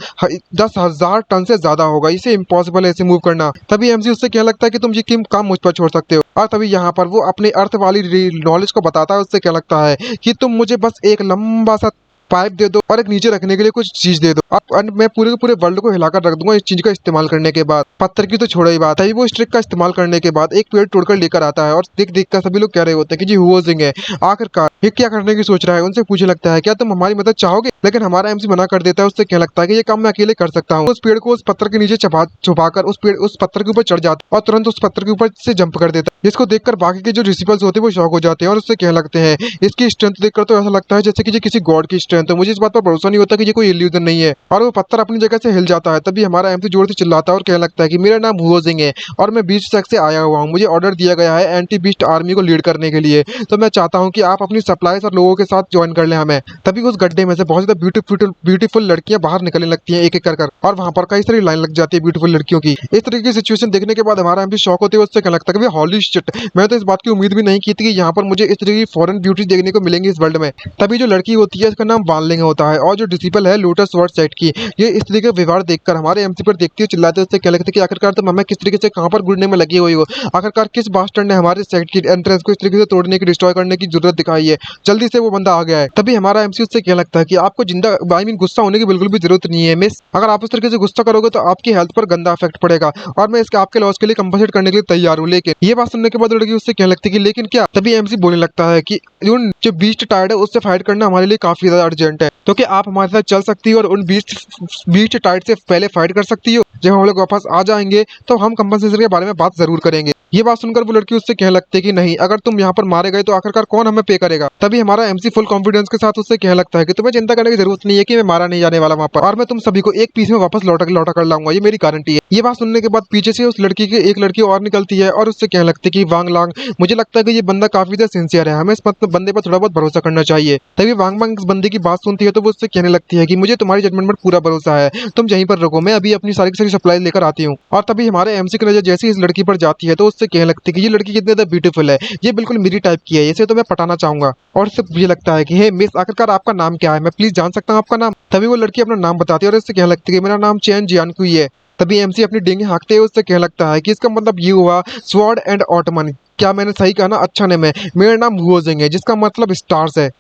10,000 टन से ज्यादा होगा, इसे इम्पॉसिबल है इसे मूव करना। तभी एमसी उससे क्या लगता है कि तुम ये काम मुझ पर छोड़ सकते हो। और तभी यहाँ पर वो अपने अर्थ वाली नॉलेज को बताता है, उससे क्या लगता है कि तुम मुझे बस एक लंबा सा पाइप दे दो और एक नीचे रखने के लिए कुछ चीज दे दो, अब मैं पूरे के पूरे वर्ल्ड को हिलाकर रख दूंगा इस चीज का इस्तेमाल करने के बाद। पत्थर की तो छोड़ो ही बात है, वो इस ट्रिक का इस्तेमाल करने के बाद एक पेड़ तोड़कर लेकर आता है और देख देख कर सभी लोग कह रहे होते हैं कि जी हुओजिन है, आखिरकार ये क्या करने की सोच रहा है। उनसे पूछने लगता है क्या तुम हमारी मदद चाहोगे, लेकिन हमारा एमसी मना कर देता है। उससे क्या लगता है कि ये काम मैं अकेले कर सकता हूँ। उस पेड़ को उस पत्थर के नीचे छुपाकर उस पत्थर के ऊपर चढ़ जाता है और तुरंत उस पत्थर के ऊपर से जंप कर देता है, जिसको देखकर बाकी के जो रिसिपल्स होते हैं वो शॉक हो जाते हैं और उससे कहने लगते हैं इसकी स्ट्रेंथ देखकर तो ऐसा लगता है जैसे कि ये किसी गॉड की स्ट्रेंथ है, मुझे इस बात पर भरोसा नहीं होता कि ये कोई इल्यूजन नहीं है। और वो पत्थर अपनी जगह से हिल जाता है। तभी हमारा एमसी जोर से चिल्लाता है और कहने लगता है कि मेरा नाम हुओजिन है और मैं बीस्ट सेक्ट से आया हुआ हूँ, मुझे ऑर्डर दिया गया है एंटी बीस्ट आर्मी को लीड करने के लिए, तो मैं चाहता हूँ कि आप अपनी सप्लाईज और लोगों के साथ ज्वाइन कर लें हमें। तभी उस गड्ढे में से बहुत ज्यादा ब्यूटीफुल लड़कियां बाहर निकलने लगती हैं एक एक कर और वहां पर कई सारी लाइन लग जाती है ब्यूटीफुल लड़कियों की। इस तरीके की सिचुएशन देखने के बाद हमारा एमसी शॉक होते हैं, उससे क्या लगता है कि हॉली शिट, मैं तो इस बात की उम्मीद भी नहीं की थी कि यहाँ पर मुझे इस तरीके की फॉरेन ब्यूटी देखने को मिलेंगी इस वर्ल्ड में। तभी जो लड़की होती है इसका नाम वान लिंग होता है और जो डिसिपल है लोटस स्वॉर्ड सेक्ट की, ये इस तरीके का व्यवहार देखकर हमारे एमसी पर देखते हुए चिल्लाते उससे क्या लगता है कि आखिरकार तुम हमें किस तरीके से कहां पर घुड़ने में लगी हुई हो, आखिरकार किस बास्टर्ड ने हमारे सेक्ट की एंट्रेंस को इस तरीके से तोड़ने की डिस्ट्रॉय करने की जरूरत दिखाई है, जल्दी से वो बंदा आ गया है। तभी हमारा एमसी उससे क्या लगता है कि आपको जिंदा गुस्सा होने की बिल्कुल भी जरूरत नहीं है मिस, अगर आप इस तरीके से गुस्सा करोगे तो आपकी हेल्थ पर गंदा इफेक्ट पड़ेगा और मैं इसके आपके लॉस के लिए कंपनसेट करने के लिए तैयार हूँ। लेकिन ये बात सुनने के बाद लड़की उससे कहने लगती है कि लेकिन क्या। तभी एमसी बोलने लगता है कि उन जो बीस्ट टाइड है उससे फाइट करना हमारे लिए काफी ज्यादा अर्जेंट है, तो क्या आप हमारे साथ चल सकती हो और उन बीस्ट टाइड से पहले फाइट कर सकती हो। जब हम लोग वापस आ जाएंगे तो हम कंपनसेशन के बारे में बात जरूर करेंगे। ये बात सुनकर वो लड़की उससे कहने लगती है कि नहीं, अगर तुम यहाँ पर मारे गए तो आखिरकार कौन हमें पे करेगा। तभी हमारा एमसी फुल कॉन्फिडेंस के साथ उससे कहने लगता है कि तुम्हें चिंता करने की जरूरत नहीं है कि मैं मारा नहीं जाने वाला वहाँ पर, और मैं तुम सभी को एक पीस में वापस लौटा कर लाऊंगा, ये मेरी गारंटी है। ये बात सुनने के बाद पीछे से उस लड़की की एक लड़की और निकलती है और उससे कहने लगती है कि वांग लांग, मुझे लगता है कि ये बंदा काफी ज्यादा सिंसियर है, हमें इस बंदे पर थोड़ा बहुत भरोसा करना चाहिए। तभी वांग वांग इस बंदे की बात सुनती है तो वो उससे कहने लगती है कि मुझे तुम्हारी जजमेंट पर पूरा भरोसा है, तुम यहीं पर रुको, मैं अभी अपनी सारी की सारी सप्लाई लेकर आती हूँ। और तभी हमारे एमसी की नजर जैसे इस लड़की पर जाती है तो उससे कहने लगती है कि ये लड़की कितनी ज्यादा ब्यूटीफुल है, ये बिल्कुल मेरी टाइप की है, इसे तो मैं पटाना चाहूंगा। और इससे मुझे लगता है कि हे मिस, आखिरकार आपका नाम क्या है, मैं प्लीज जान सकता हूँ आपका नाम। तभी वो लड़की अपना नाम बताती है और इससे कहने लगती है कि मेरा नाम चैन जियानकुई है। तभी एमसी अपनी डेंगे हाँकते हुए उससे कहने लगता है कि इसका मतलब ये हुआ स्वॉर्ड एंड ऑटमन, क्या मैंने सही कहा ना, अच्छा ने मैं, मेरा नाम हुओजिन है जिसका मतलब स्टार्स है।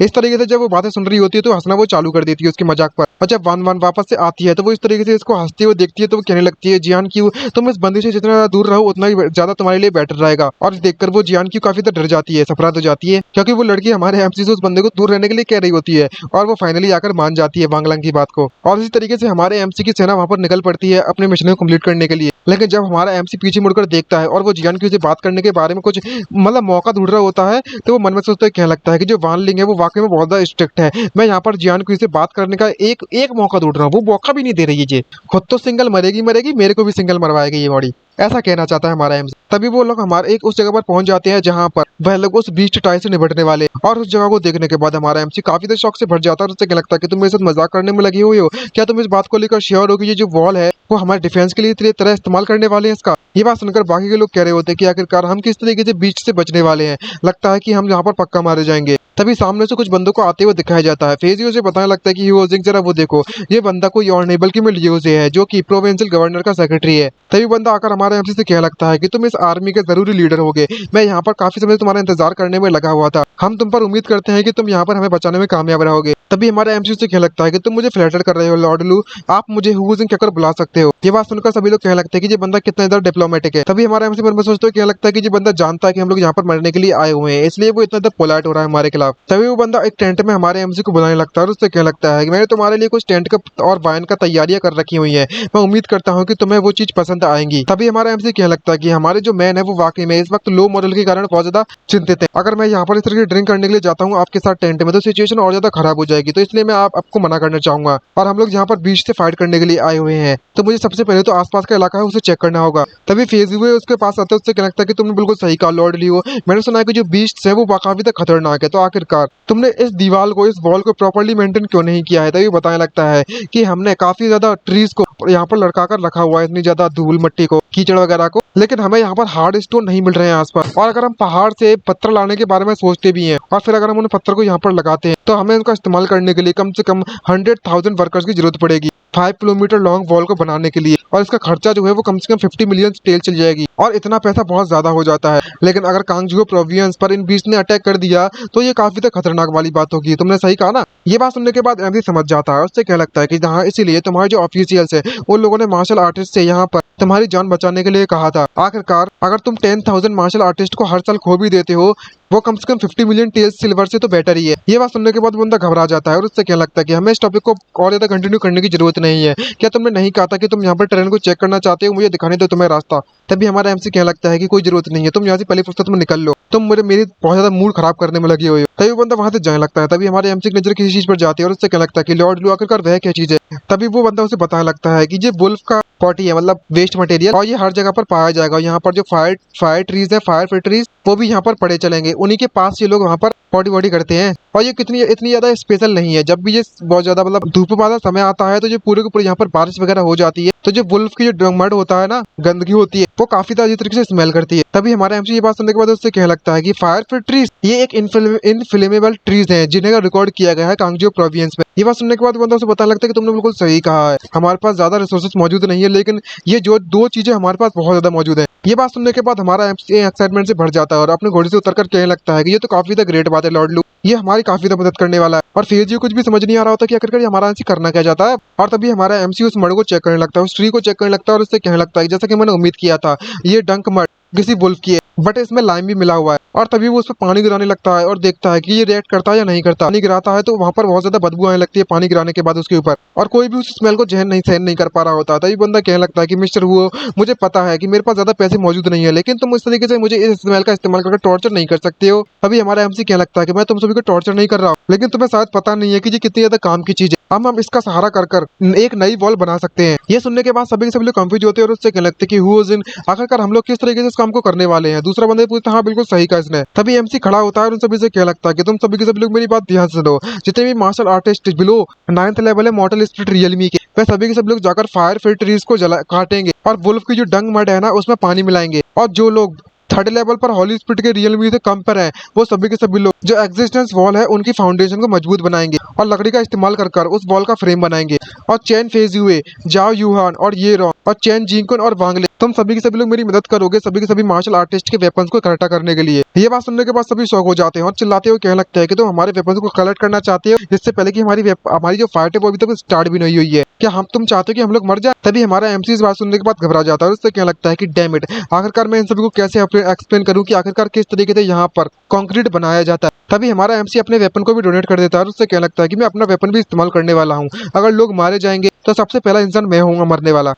इस तरीके से जब वो बातें सुन रही होती है तो हंसना वो चालू कर देती है उसके मजाक पर। और जब वान वान वापस से आती है तो वो इस तरीके से इसको हंसते हुए देखती है तो वो कहने लगती है जियान क्यू, तुम इस बंदी से जितना दूर रहो उतना ही ज्यादा तुम्हारे लिए बेटर रहेगा। और देखकर वो जियान क्यू काफी डर जाती है, सफरात हो जाती है, क्योंकि वो लड़की हमारे एमसी से उस बंदे को दूर रहने के लिए कह रही होती है और वो फाइनली आकर मान जाती है वांगलंग की बात को। और इसी तरीके से हमारे एमसी की सेना वहां पर निकल पड़ती है अपने मिशन को कंप्लीट करने के लिए। लेकिन जब हमारा एमसी पीछे मुड़कर देखता है और वो जियान क्यू से बात करने के बारे में कुछ मतलब मौका ढूंढ रहा होता है तो वो मन में सोचता है, कहने लगता है कि जो वान लिंग है वो वाकई में बहुत ज्यादा स्ट्रिक्ट है। मैं यहाँ पर जियान को इसे बात करने का एक एक मौका ढूंढ रहा हूँ, वो मौका भी नहीं दे रही है ये। खुद तो सिंगल मरेगी मरेगी, मेरे को भी सिंगल मरवाएगी ये बॉडी, ऐसा कहना चाहता है हमारा एमसी। तभी वो लोग हमारे एक उस जगह पर पहुंच जाते हैं जहां पर वह लोग उस बीस्ट टाई से निपटने वाले हैं। और उस जगह को देखने के बाद हमारा एमसी काफी देर शौक से भर जाता है और उससे क्या लगता है कि तुम मेरे साथ मजाक करने में लगी हुई हो क्या? तुम इस बात को लेकर श्योर हो कि ये जो वॉल है वो हमारे डिफेंस के लिए इतनी तरह इस्तेमाल करने वाले हैं इसका? ये बात सुनकर बाकी के लोग कह रहे होते हैं कि आखिरकार हम किस तरीके से बीच से बचने वाले हैं, लगता है कि हम यहाँ पर पक्का मारे जाएंगे। तभी सामने से कुछ बंदों को आते हुए दिखाया जाता है। फेजियो से बताने लगता है कि ह्यूजिंग जरा वो देखो, ये बंदा कोई और नहीं बल्कि मिलियोजे है जो कि प्रोविंशियल गवर्नर का सेक्रेटरी है। तभी बंदा आकर हमारे एमसी से कहने लगता है कि तुम इस आर्मी के जरूरी लीडर होगे, मैं यहाँ पर काफी समय से तुम्हारा इंतजार करने में लगा हुआ था, हम तुम पर उम्मीद करते हैं कि तुम यहाँ पर हमें बचाने में कामयाब रहोगे। तभी हमारे एमसी से कहने लगता है कि तुम मुझे फ्लैटर कर रहे हो लॉर्ड लू, आप मुझे ह्यूजिंग कहकर बुला सकते हो। ये बात सुनकर सभी लोग कहने लगते हैं कि ये बंदा कितना ज्यादा डिप्लोमेटिक है। तभी हमारे एमसी मन में सोचते हुए कहने लगता है कि ये बंदा जानता है कि हम लोग यहाँ पर मरने के लिए आए हुए हैं, इसलिए वो इतना ज्यादा पोलाइट हो रहा है हमारे खिलाफ। तभी वो बंदा एक टेंट में हमारे एमसी को बुलाने लगता है और उससे कहने लगता है कि मैंने तुम्हारे लिए कुछ टेंट का और वाइन का तैयारियां कर रखी हुई है, मैं उम्मीद करता हूँ कि तुम्हें वो चीज पसंद आएंगी। तभी हमारा एमसी कहने लगता है कि हमारे जो मैन है वो वाकई में इस वक्त लो मॉडल के कारण बहुत ज्यादा चिंतित है, अगर मैं यहाँ पर इस तरह की ड्रिंक करने के लिए जाता हूँ आपके साथ टेंट में तो सिचुएशन और ज्यादा खराब हो जाएगी, तो इसलिए मैं आपको मना करना चाहूंगा। और हम लोग यहाँ पर बीच से फाइट करने के लिए आए हुए हैं, तो मुझे सबसे पहले तो आसपास का इलाका है उसे चेक करना होगा। तभी फेज हुए उसके पास आते उससे क्या लगता है कि तुमने बिल्कुल सही कहा लॉर्ड लियो, मैंने सुना है कि जो बीस्ट है वो काफी तक खतरनाक है, तो आखिरकार तुमने इस दीवार को, इस वॉल को प्रॉपर्ली मेंटेन क्यों नहीं किया है? तभी बताने लगता है कि हमने काफी ज्यादा ट्रीज को यहाँ पर लटका कर रखा हुआ है, इतनी ज्यादा धूल मिट्टी को, कीचड़ वगैरह को, लेकिन हमें यहाँ पर हार्ड स्टोन नहीं मिल रहे हैं आसपास। और अगर हम पहाड़ से पत्थर लाने के बारे में सोचते भी हैं और फिर अगर हम उन पत्थर को यहाँ पर लगाते हैं तो हमें उनका इस्तेमाल करने के लिए कम से कम 100,000 वर्कर्स की जरूरत पड़ेगी 5 किलोमीटर लॉन्ग वॉल को बनाने के लिए, और इसका खर्चा जो है वो कम से कम 50 मिलियन स्टेल चल जाएगी, और इतना पैसा बहुत ज्यादा हो जाता है। लेकिन अगर कांगजुओ प्रोविंस पर इन बीच ने अटैक कर दिया तो ये काफी तक खतरनाक वाली बात होगी। तुमने सही कहा ना। ये बात सुनने के बाद एमसी समझ जाता है, उससे क्या लगता है कि हाँ इसीलिए तुम्हारे जो ऑफिशियल्स है उन लोगों ने मार्शल आर्टिस्ट से यहाँ पर तुम्हारी जान बचाने के लिए कहा था। आखिरकार अगर तुम 10,000 मार्शल आर्टिस्ट को हर साल खो भी देते हो वो कम से कम 50 मिलियन टेल्स सिल्वर से तो बेटर ही है। ये बात सुनने के बाद बंदा घबरा जाता है और उससे क्या लगता है कि हमें इस टॉपिक को और ज्यादा कंटिन्यू करने की जरूरत नहीं है। क्या तुमने नहीं कहा था कि तुम यहाँ पर ट्रेन को चेक करना चाहते हो, मुझे दिखाने दो तुम्हें रास्ता। तभी हमारा एमसी कहने लगता है कि कोई जरूरत नहीं है, तुम यहाँ से पहली फुर्सत में निकल लो, तुम मेरी बहुत ज्यादा मूड खराब करने में लगी हुई हो। तभी बंदा वहां से जाने लगता है। तभी हमारे एमसी की नजर किसी चीज पर जाती है और उससे क्या लगता है कि लॉर्ड लू आखिरकार वह क्या चीज है। तभी वो बंदा उसे बताने लगता है कि ये वुल्फ का पॉटी है, मतलब वेस्ट मटेरियल, और ये हर जगह पर पाया जाएगा। यहाँ पर जो फायर ट्रीज है, फायर फिटरीज, वो भी यहाँ पर पड़े चलेंगे, उन्हीं के पास ये लोग वहाँ पर पॉटी वॉटी करते हैं। और ये इतनी ज्यादा स्पेशल नहीं है, जब भी ये बहुत ज्यादा मतलब धूप वाला समय आता है तो जो पूरे के पूरे यहाँ पर बारिश वगैरह हो जाती है तो जो वुल्फ की जो मड होता है ना, गंदगी होती है, वो काफी अजीब तरीके से स्मेल करती है। तभी हमारा एमसी ये बात सुनने के बाद उससे कहने लगता है कि फायर फिट ट्रीज ये एक इनफ्लेमेबल ट्रीज हैं जिन्हें रिकॉर्ड किया गया है कांगजुओ प्रोविंस में। ये बात सुनने के बाद बंदा उसे बताने लगता है कि तुमने बिल्कुल सही कहा है, हमारे पास ज्यादा रिसोर्सेज मौजूद नहीं है, लेकिन ये जो दो चीजें हमारे पास बहुत ज्यादा मौजूद है। ये बात सुनने के बाद हमारा एमसी एक्साइटमेंट से भर जाता है और अपने घोड़े से उतरकर कहने लगता है कि ये तो काफी ज्यादा ग्रेट बात है लॉर्ड लू, ये हमारी काफी ज्यादा मदद करने वाला है। और फिर जी कुछ भी समझ नहीं आ रहा होता कि आखिरकार हमारा एमसी करना क्या चाहता है। और तभी हमारा एमसी उस मड को चेक करने लगता है, उस ट्री को चेक करने लगता है और उससे कहने लगता है जैसा कि मैंने उम्मीद किया था, ये डंक मड किसी वुल्फ की है, बट इसमें लाइम भी मिला हुआ है। और तभी वो उस पर पानी गिराने लगता है और देखता है कि ये रिएक्ट करता है या नहीं करता। पानी गिराता है तो वहाँ पर बहुत ज्यादा बदबू आने लगती है पानी गिराने के बाद उसके ऊपर, और कोई भी उस स्मेल को सहन नहीं कर पा रहा होता। तभी बंदा कहने लगता है कि मिस्टर वो, मुझे पता है कि मेरे पास ज्यादा पैसे मौजूद नहीं है, लेकिन तुम इस तरीके से मुझे इस स्मेल का इस्तेमाल करके टॉर्चर नहीं कर सकते हो। तभी हमारा एमसी कहने लगता है कि मैं तुम सभी को टॉर्चर नहीं कर रहा हूँ, लेकिन तुम्हें शायद पता नहीं है कि ये कितनी ज्यादा काम की चीज है, हम इसका सहारा कर एक नई वॉल बना सकते हैं। ये सुनने के बाद सभी के सभी लोग कंफ्यूज होते हैं और उससे कहने लगते हैं कि हु इज इन, आखिरकार हम लोग किस तरीके से इस काम को करने वाले हैं। दूसरा बंदा पूछता है हाँ बिल्कुल सही कहा इसने। तभी एमसी खड़ा होता है और उन सभी से क्या लगता है कि तुम सभी के सभी लोग मेरी बात ध्यान से सुनो, जितने भी martial artist below 9th level है मॉर्टल स्पिरिट रियलमी के, वह सभी के सब लोग जाकर फायर फिट ट्रीज को काटेंगे और वुल्फ की जो डंग मड है ना उसमें पानी मिलाएंगे, और जो लोग 3rd लेवल पर हॉली स्पिरिट के रियलमी से कम पर है वो सभी के सभी लोग जो एग्जिस्टेंस वॉल है उनकी फाउंडेशन को मजबूत बनाएंगे और लकड़ी का इस्तेमाल कर उस वॉल का फ्रेम बनाएंगे। और चैन फेज हुए, जाओ यूहान और ये रॉन और चैन जिंकुन और वांगले, तुम सभी के सभी लोग मेरी मदद करोगे सभी के सभी मार्शल आर्टिस्ट के वेपन्स को इकट्ठा करने के लिए। ये बात सुनने के बाद सभी शौक हो जाते हैं और चिल्लाते हुए कहने लगते हैं कि तुम हमारे वेपन्स को कलेक्ट करना चाहते हो इससे पहले कि हमारी जो फाइट है वो अभी तक स्टार्ट भी नहीं हुई है, क्या तुम चाहते हो कि हम लोग मर जाए। तभी हमारा एमसी इस बात सुनने के बाद घबरा जाता है और उससे कहने लगता है कि डैम इट, आखिरकार मैं इन सभी को कैसे एक्सप्लेन करूं कि आखिरकार किस तरीके से यहाँ पर कंक्रीट बनाया जाता है। तभी हमारा एमसी अपने वेपन को भी डोनेट कर देता है और उससे कहने लगता है कि मैं अपना वेपन भी इस्तेमाल करने वाला हूँ, अगर लोग मारे जाएंगे तो सबसे पहला इंसान मैं होऊंगा मरने वाला।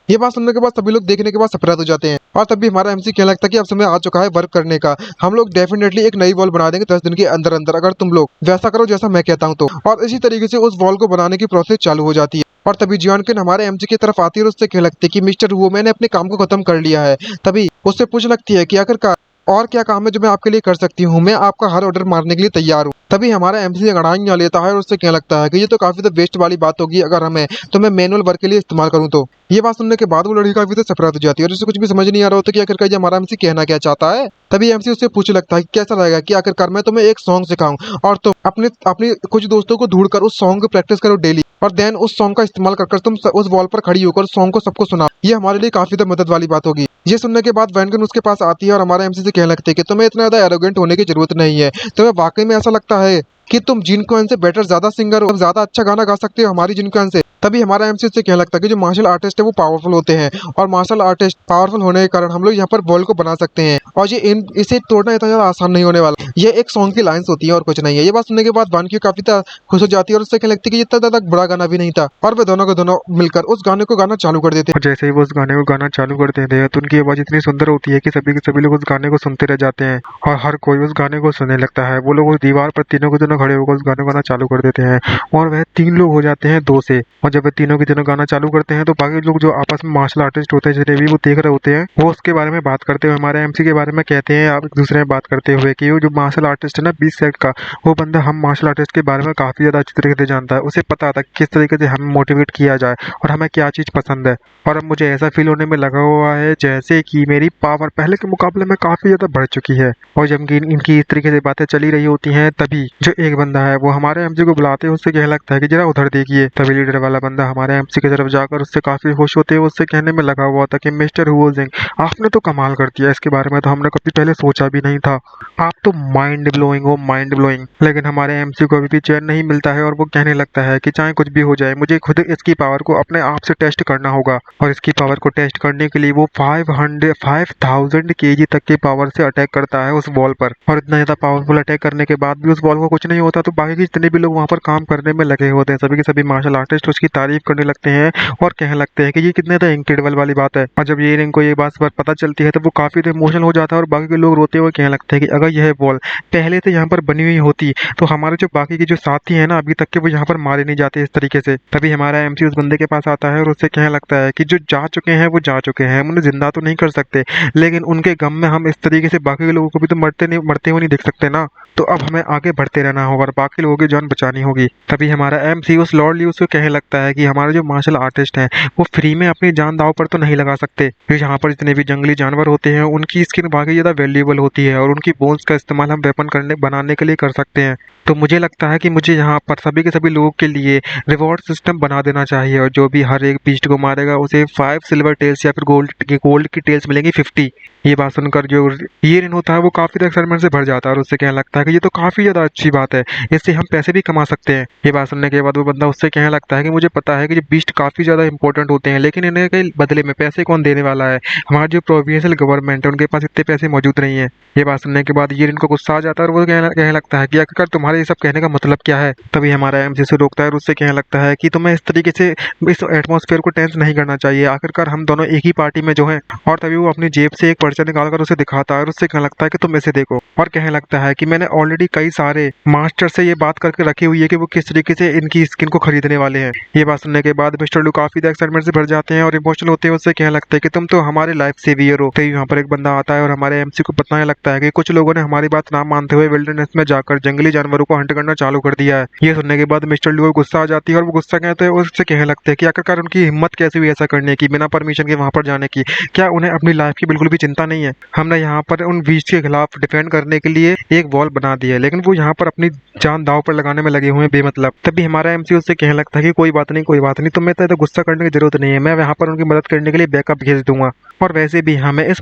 ये बात सुनने के बाद सभी लोग देखने के बाद सरप्राइज हो जाते हैं। और तभी हमारा एमसी कहने लगता है कि अब समय आ चुका है वर्क करने का, हम लोग डेफिनेटली एक नई वॉल बना देंगे 10 दिन के अंदर अंदर, अगर तुम लोग वैसा करो जैसा मैं कहता हूँ तो। और इसी तरीके से उस वॉल को बनाने की प्रोसेस चालू हो जाती है। और तभी जियोनकिन हमारे एमजी की तरफ आती है और उससे कहने लगती है कि मिस्टर वो, मैंने अपने काम को खत्म कर लिया है। तभी उससे पूछ लगती है कि आखिरकार और क्या काम है जो मैं आपके लिए कर सकती हूँ, मैं आपका हर ऑर्डर मारने के लिए तैयार हूँ। तभी हमारा एमसी अंगड़ाई लेता है और उससे कहने लगता है कि ये तो काफी तो वेस्ट वाली बात होगी, अगर हमें तो मैं मैनुअल वर्क के लिए इस्तेमाल करूँ तो। ये बात सुनने के बाद वो लड़की काफी तो सरप्राइज हो जाती है और उसे कुछ भी समझ नहीं आ रहा होता कि आखिरकार ये हमारा एमसी कहना क्या चाहता है। तभी एमसी उससे पूछने लगता है कि कैसा रहेगा कि आखिरकार मैं तुम्हें एक सॉन्ग सिखाऊं और तुम अपने अपने कुछ दोस्तों को ढूंढकर उस सॉन्ग की प्रैक्टिस करो डेली, और देन उस सॉन्ग का इस्तेमाल कर तुम उस वॉल पर खड़ी होकर सॉन्ग को सबको सुनाओ। ये हमारे लिए काफी तो मदद वाली बात होगी। ये सुनने के बाद वैनगन उसके पास आती है और हमारा एमसी से कहने लगती है कि तुम्हें इतना ज्यादा एरोगेंट होने की जरूरत नहीं है। तुम्हें वाकई में ऐसा लगता है कि तुम जिनक्वान से बेटर ज्यादा सिंगर हो, ज्यादा अच्छा गाना गा सकते हो हमारी जिनक्वान से। तभी हमारा एमसी से कहने लगता है कि जो मार्शल आर्टिस्ट है वो पावरफुल होते हैं, और मार्शल आर्टिस्ट पावरफुल होने के कारण हम लोग यहाँ पर वॉल को बना सकते हैं, और ये इसे तोड़ना इतना ज्यादा आसान नहीं होने वाला। ये एक सॉन्ग की लाइन्स होती है और कुछ नहीं है। ये बात सुनने के बाद वानक्यू काफी खुश हो जाती है और उससे कहने लगती है कि इतना ज्यादा बुरा गाना भी नहीं था, और वे दोनों के दोनों मिलकर उस गाने को गाना चालू कर देते हैं। और जैसे ही वो उस गाने को गाना चालू कर देते हैं तो उनकी आवाज इतनी सुंदर होती है कि सभी के सभी लोग उस गाने को सुनते रह जाते हैं, और हर कोई उस गाने को सुनने लगता है। वो लोग उस दीवार पर तीनों के तीनों खड़े होकर उस गाने को गाना चालू कर देते हैं, और वह 3 लोग हो जाते हैं 2 से। और जब वे तीनों के तीनों गाना चालू करते हैं तो बाकी लोग जो आपस में मार्शल आर्टिस्ट होते हैं जिन्हें भी वो देख रहे होते हैं, वो उसके बारे में बात करते हुए हमारे एमसी के बारे में कहते हैं, आप एक दूसरे में बात करते हुए कि वो जो मार्शल आर्टिस्ट है ना 20 सेकंड का, वो बंदा हम मार्शल आर्टिस्ट के बारे में काफी ज्यादा अच्छी तरीके से जानता है। उसे पता था किस तरीके से हमें मोटिवेट किया जाए और हमें क्या चीज पसंद है। और अब मुझे ऐसा फील होने में लगा हुआ है जैसे कि मेरी पावर पहले के मुकाबले में काफी ज्यादा बढ़ चुकी है। और जब इनकी इस तरीके से बातें चली रही होती हैं तभी जो एक बंदा है वो हमारे एमसी को बुलाते हुए उससे कहने लगता है कि जरा उधर देखिए। तभी लीडर वाला बंदा हमारे एमसी की तरफ जाकर उससे काफी खुश होते हुए उससे कहने में लगा हुआ था कि मिस्टर हुओजिंग, आपने तो कमाल कर दिया, इसके बारे में तो हमने कभी पहले सोचा भी नहीं था। आप तो माइंड ब्लोइंग हो, माइंड ब्लोइंग। लेकिन हमारे एमसी को अभी भी चैन नहीं मिलता है और वो कहने लगता है कि चाहे कुछ भी हो जाए मुझे खुद इसकी पावर को अपने आप से टेस्ट करना होगा। और इसकी पावर को टेस्ट करने के लिए वो 5000 केजी तक की पावर से अटैक करता है उस वॉल पर। और इतना ज्यादा पावरफुल अटैक करने के बाद भी उस वॉल को कुछ नहीं होता, तो बाकी के जितने भी लोग वहाँ पर काम करने में लगे होते हैं सभी के सभी मार्शल आर्टिस्ट उसकी तारीफ करने लगते हैं और कहने लगते हैं कि ये कितने ज्यादा इनक्रेडिबल वाली बात है। और जब ये इनको ये बात पर पता चलती है तो वो काफी इमोशनल हो जाता है और बाकी के लोग रोते हुए कहने लगते हैं कि अगर यह वॉल पहले से यहाँ पर बनी हुई होती तो हमारे जो बाकी के जो साथी है ना अभी तक के वो यहाँ पर मारे नहीं जाते इस तरीके से। तभी हमारा एमसी उस बंदे के पास आता है और उससे कहने लगता है कि जो जा चुके हैं वो जा चुके हैं, हम उन्हें जिंदा तो नहीं कर सकते, लेकिन उनके गम में हम इस तरीके से बाकी के लोगों को भी तो मरते हुए नहीं देख सकते ना। तो अब हमें आगे बढ़ते रहना होगा और बाकी लोगों की जान बचानी होगी। तभी हमारा एमसी उस लॉर्ड ल्यू से कहने लगता है कि हमारे जो मार्शल आर्टिस्ट हैं वो फ्री में अपनी जान दांव पर तो नहीं लगा सकते। फिर यहाँ पर जितने भी जंगली जानवर होते हैं उनकी स्किन बाकी ज्यादा वैल्यूएबल होती है और उनकी बोन्स का इस्तेमाल हम वेपन बनाने के लिए कर सकते हैं। तो मुझे लगता है कि मुझे यहाँ पर सभी के सभी लोगों के लिए रिवॉर्ड सिस्टम बना देना चाहिए, और जो भी हर एक बीस्ट को मारेगा उसे 5 सिल्वर टेल्स या फिर गोल्ड की टेल्स मिलेंगी 50। ये बात सुनकर जो ये रिन होता है वो काफी एक्साइटमेंट से भर जाता है और उससे कहने लगता है कि ये तो काफी ज्यादा अच्छी बात है, इससे हम पैसे भी कमा सकते हैं। ये बात सुनने के बाद वो बंदा उससे कहने लगता है कि मुझे पता है कि ये बीस्ट काफी ज्यादा इंपॉर्टेंट होते हैं, लेकिन इन्हें के बदले में पैसे कौन देने वाला है, हमारी जो प्रोविंशियल गवर्नमेंट है उनके पास इतने पैसे मौजूद नहीं है। ये बात सुनने के बाद ये इनको गुस्सा आ जाता है और वो कहने लगता है कि आखिरकार तुम्हारे ये सब कहने का मतलब क्या है। तभी हमारा एमसी से रोकता है और उससे कहने लगता है कि तुम्हें इस तरीके से इस एटमॉस्फेयर को टेंस नहीं करना चाहिए, आखिरकार हम दोनों एक ही पार्टी में जो हैं। और तभी वो अपनी जेब से एक पर्चा निकालकर उसे दिखाता है और उससे कहने लगता है कि तुम इसे देखो, और कहने लगता है कि मैंने ऑलरेडी कई सारे मास्टर से ये बात करके रखी हुई है कि वो किस तरीके से इनकी स्किन को खरीदने वाले हैं। ये बात सुनने के बाद मिस्टर लू काफी एक्साइटमेंट से भर जाते हैं और इमोशनल होते हैं, उससे कहने लगते हैं कि तुम तो हमारे लाइफ सेवियर हो। तो यहाँ पर एक बंदा आता है और हमारे एमसी को बताने लगता है कि कुछ लोगों ने हमारी बात ना मानते हुए विल्डरनेस में जाकर जंगली जानवरों को हंट करना चालू कर दिया है। ये सुनने के बाद मिस्टर लू को गुस्सा आ जाती है और वो गुस्सा कहते हैं उससे कहने लगते हैं कि आखिरकार उनकी हिम्मत कैसे हुई ऐसा करने की, बिना परमिशन के वहां पर जाने की। क्या उन्हें अपनी लाइफ की बिल्कुल भी चिंता नहीं है? हमने यहाँ पर उन बीस्ट के खिलाफ डिफेंड करने के लिए एक वॉल बना दी है, लेकिन वो यहाँ पर अपनी जान दाव पर लगाने में लगे हुए हैं बेमतलब। तभी हमारा एमसी उससे कहने लगता है कि कोई बात नहीं, कोई बात नहीं, तुम्हें तो गुस्सा करने की जरूरत नहीं है, मैं यहाँ पर उनकी मदद करने के लिए बैकअप भेज दूंगा। और वैसे भी हमें इस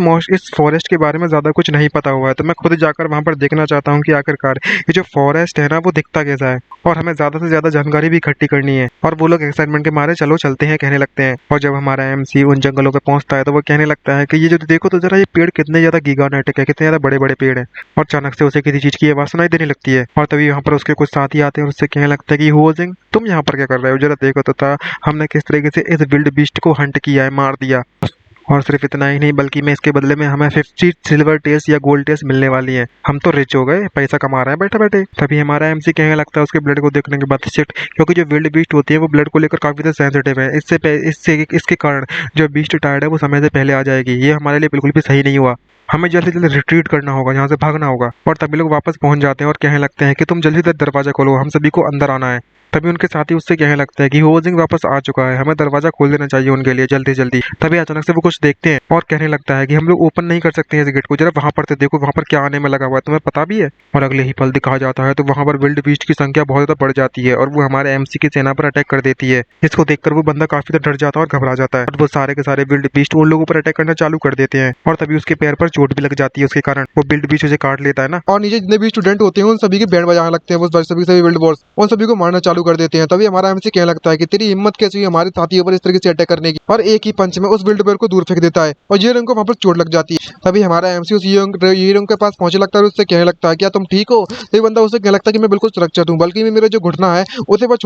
फॉरेस्ट के बारे में ज्यादा कुछ नहीं पता हुआ है, तो मैं खुद जाकर वहां पर देखना चाहता हूँ कि आखिरकार ये जो फॉरेस्ट है ना वो दिखता कैसा है, और हमें ज्यादा से ज्यादा जानकारी भी इकट्ठी करनी है। और वो लोग एक्साइटमेंट के मारे चलो चलते हैं कहने लगते हैं। और जब हमारा एमसी उन जंगलों पे पहुंचता है तो वो कहने लगता है कि ये जो देखो तो जरा ये पेड़ कितने ज्यादा गीगानेटिक है, कितने ज्यादा बड़े बड़े पेड़ हैं। और अचानक से उसे किसी चीज की आवाज सुनाई देने लगती है और तभी यहाँ पर उसके कुछ साथी आते हैं और उससे कहने लगता है कि हुओजिंग तुम यहाँ पर क्या कर रहे हो, जरा देखो तो था हमने किस तरीके से इस विल्ड बीस्ट को हंट किया है, मार दिया। और सिर्फ इतना ही नहीं बल्कि मैं इसके बदले में हमें 50 सिल्वर टेल्स या गोल्ड टेल्स मिलने वाली है। हम तो रिच हो गए, पैसा कमा रहे हैं बैठे बैठे। तभी हमारा एमसी कहने लगता है उसके ब्लड को देखने के बाद, शिट, क्योंकि जो विल्ड बीस्ट होती है वो ब्लड को लेकर काफी ज्यादा सेंसिटिव है। इससे इसके कारण जो बीस्ट टायर्ड है वो समय से पहले आ जाएगी। ये हमारे लिए बिल्कुल भी सही नहीं हुआ। हमें जल्दी से जल्दी रिट्रीट करना होगा, यहाँ से भागना होगा। और तभी लोग वापस पहुंच जाते हैं और कहने लगते हैं कि तुम जल्दी से दरवाजा खोलो, हम सभी को अंदर आना है। तभी उनके साथी उससे कहने लगता है कि होजिंग वापस आ चुका है, हमें दरवाजा खोल देना चाहिए उनके लिए जल्दी जल्दी। तभी अचानक से वो कुछ देखते हैं और कहने लगता है कि हम लोग ओपन नहीं कर सकते हैं इस गेट को, जरा वहां पर से देखो, वहां पर क्या आने में लगा हुआ है, तुम्हें पता भी है। और अगले ही पल दिखाया जाता है तो वहां पर विल्ड बीस्ट की संख्या बहुत ज्यादा बढ़ जाती है और वो हमारे एमसी की सेना पर अटैक कर देती है। इसको देखकर वो बंदा काफी ज्यादा डर जाता है और घबरा जाता है और वो सारे के सारे विल्ड बीस्ट उन लोगों पर अटैक करना चालू कर देते हैं। और तभी उसके पैर पर चोट भी लग जाती है, उसके कारण वो विल्ड बीस्ट उसे काट लेता है ना। और नीचे जितने भी स्टूडेंट होते हैं उन सभी के बैंड बजाने लगते हैं, वो सभी विल्ड बॉस उन सभी को मारना चालू कर देते हैं। तभी हमारा एमसी कहने लगता है कि तेरी हिम्मत कैसी हुई हमारे साथियों पर इस तरीके से अटैक करने की, और एक ही पंच में उस बिल्ड बेयर को दूर फेंक देता है और ये रंग को वहां पर चोट लग जाती है। तभी हमारा एमसी उस ये रंग के पास पहुंचे लगता है और उससे कहने लगता है क्या तुम ठीक हो। ये बंदा उसे कहने लगता है कि मैं बिल्कुल सुरक्षित हूँ, बल्कि मेरा जो घुटना है उसे पर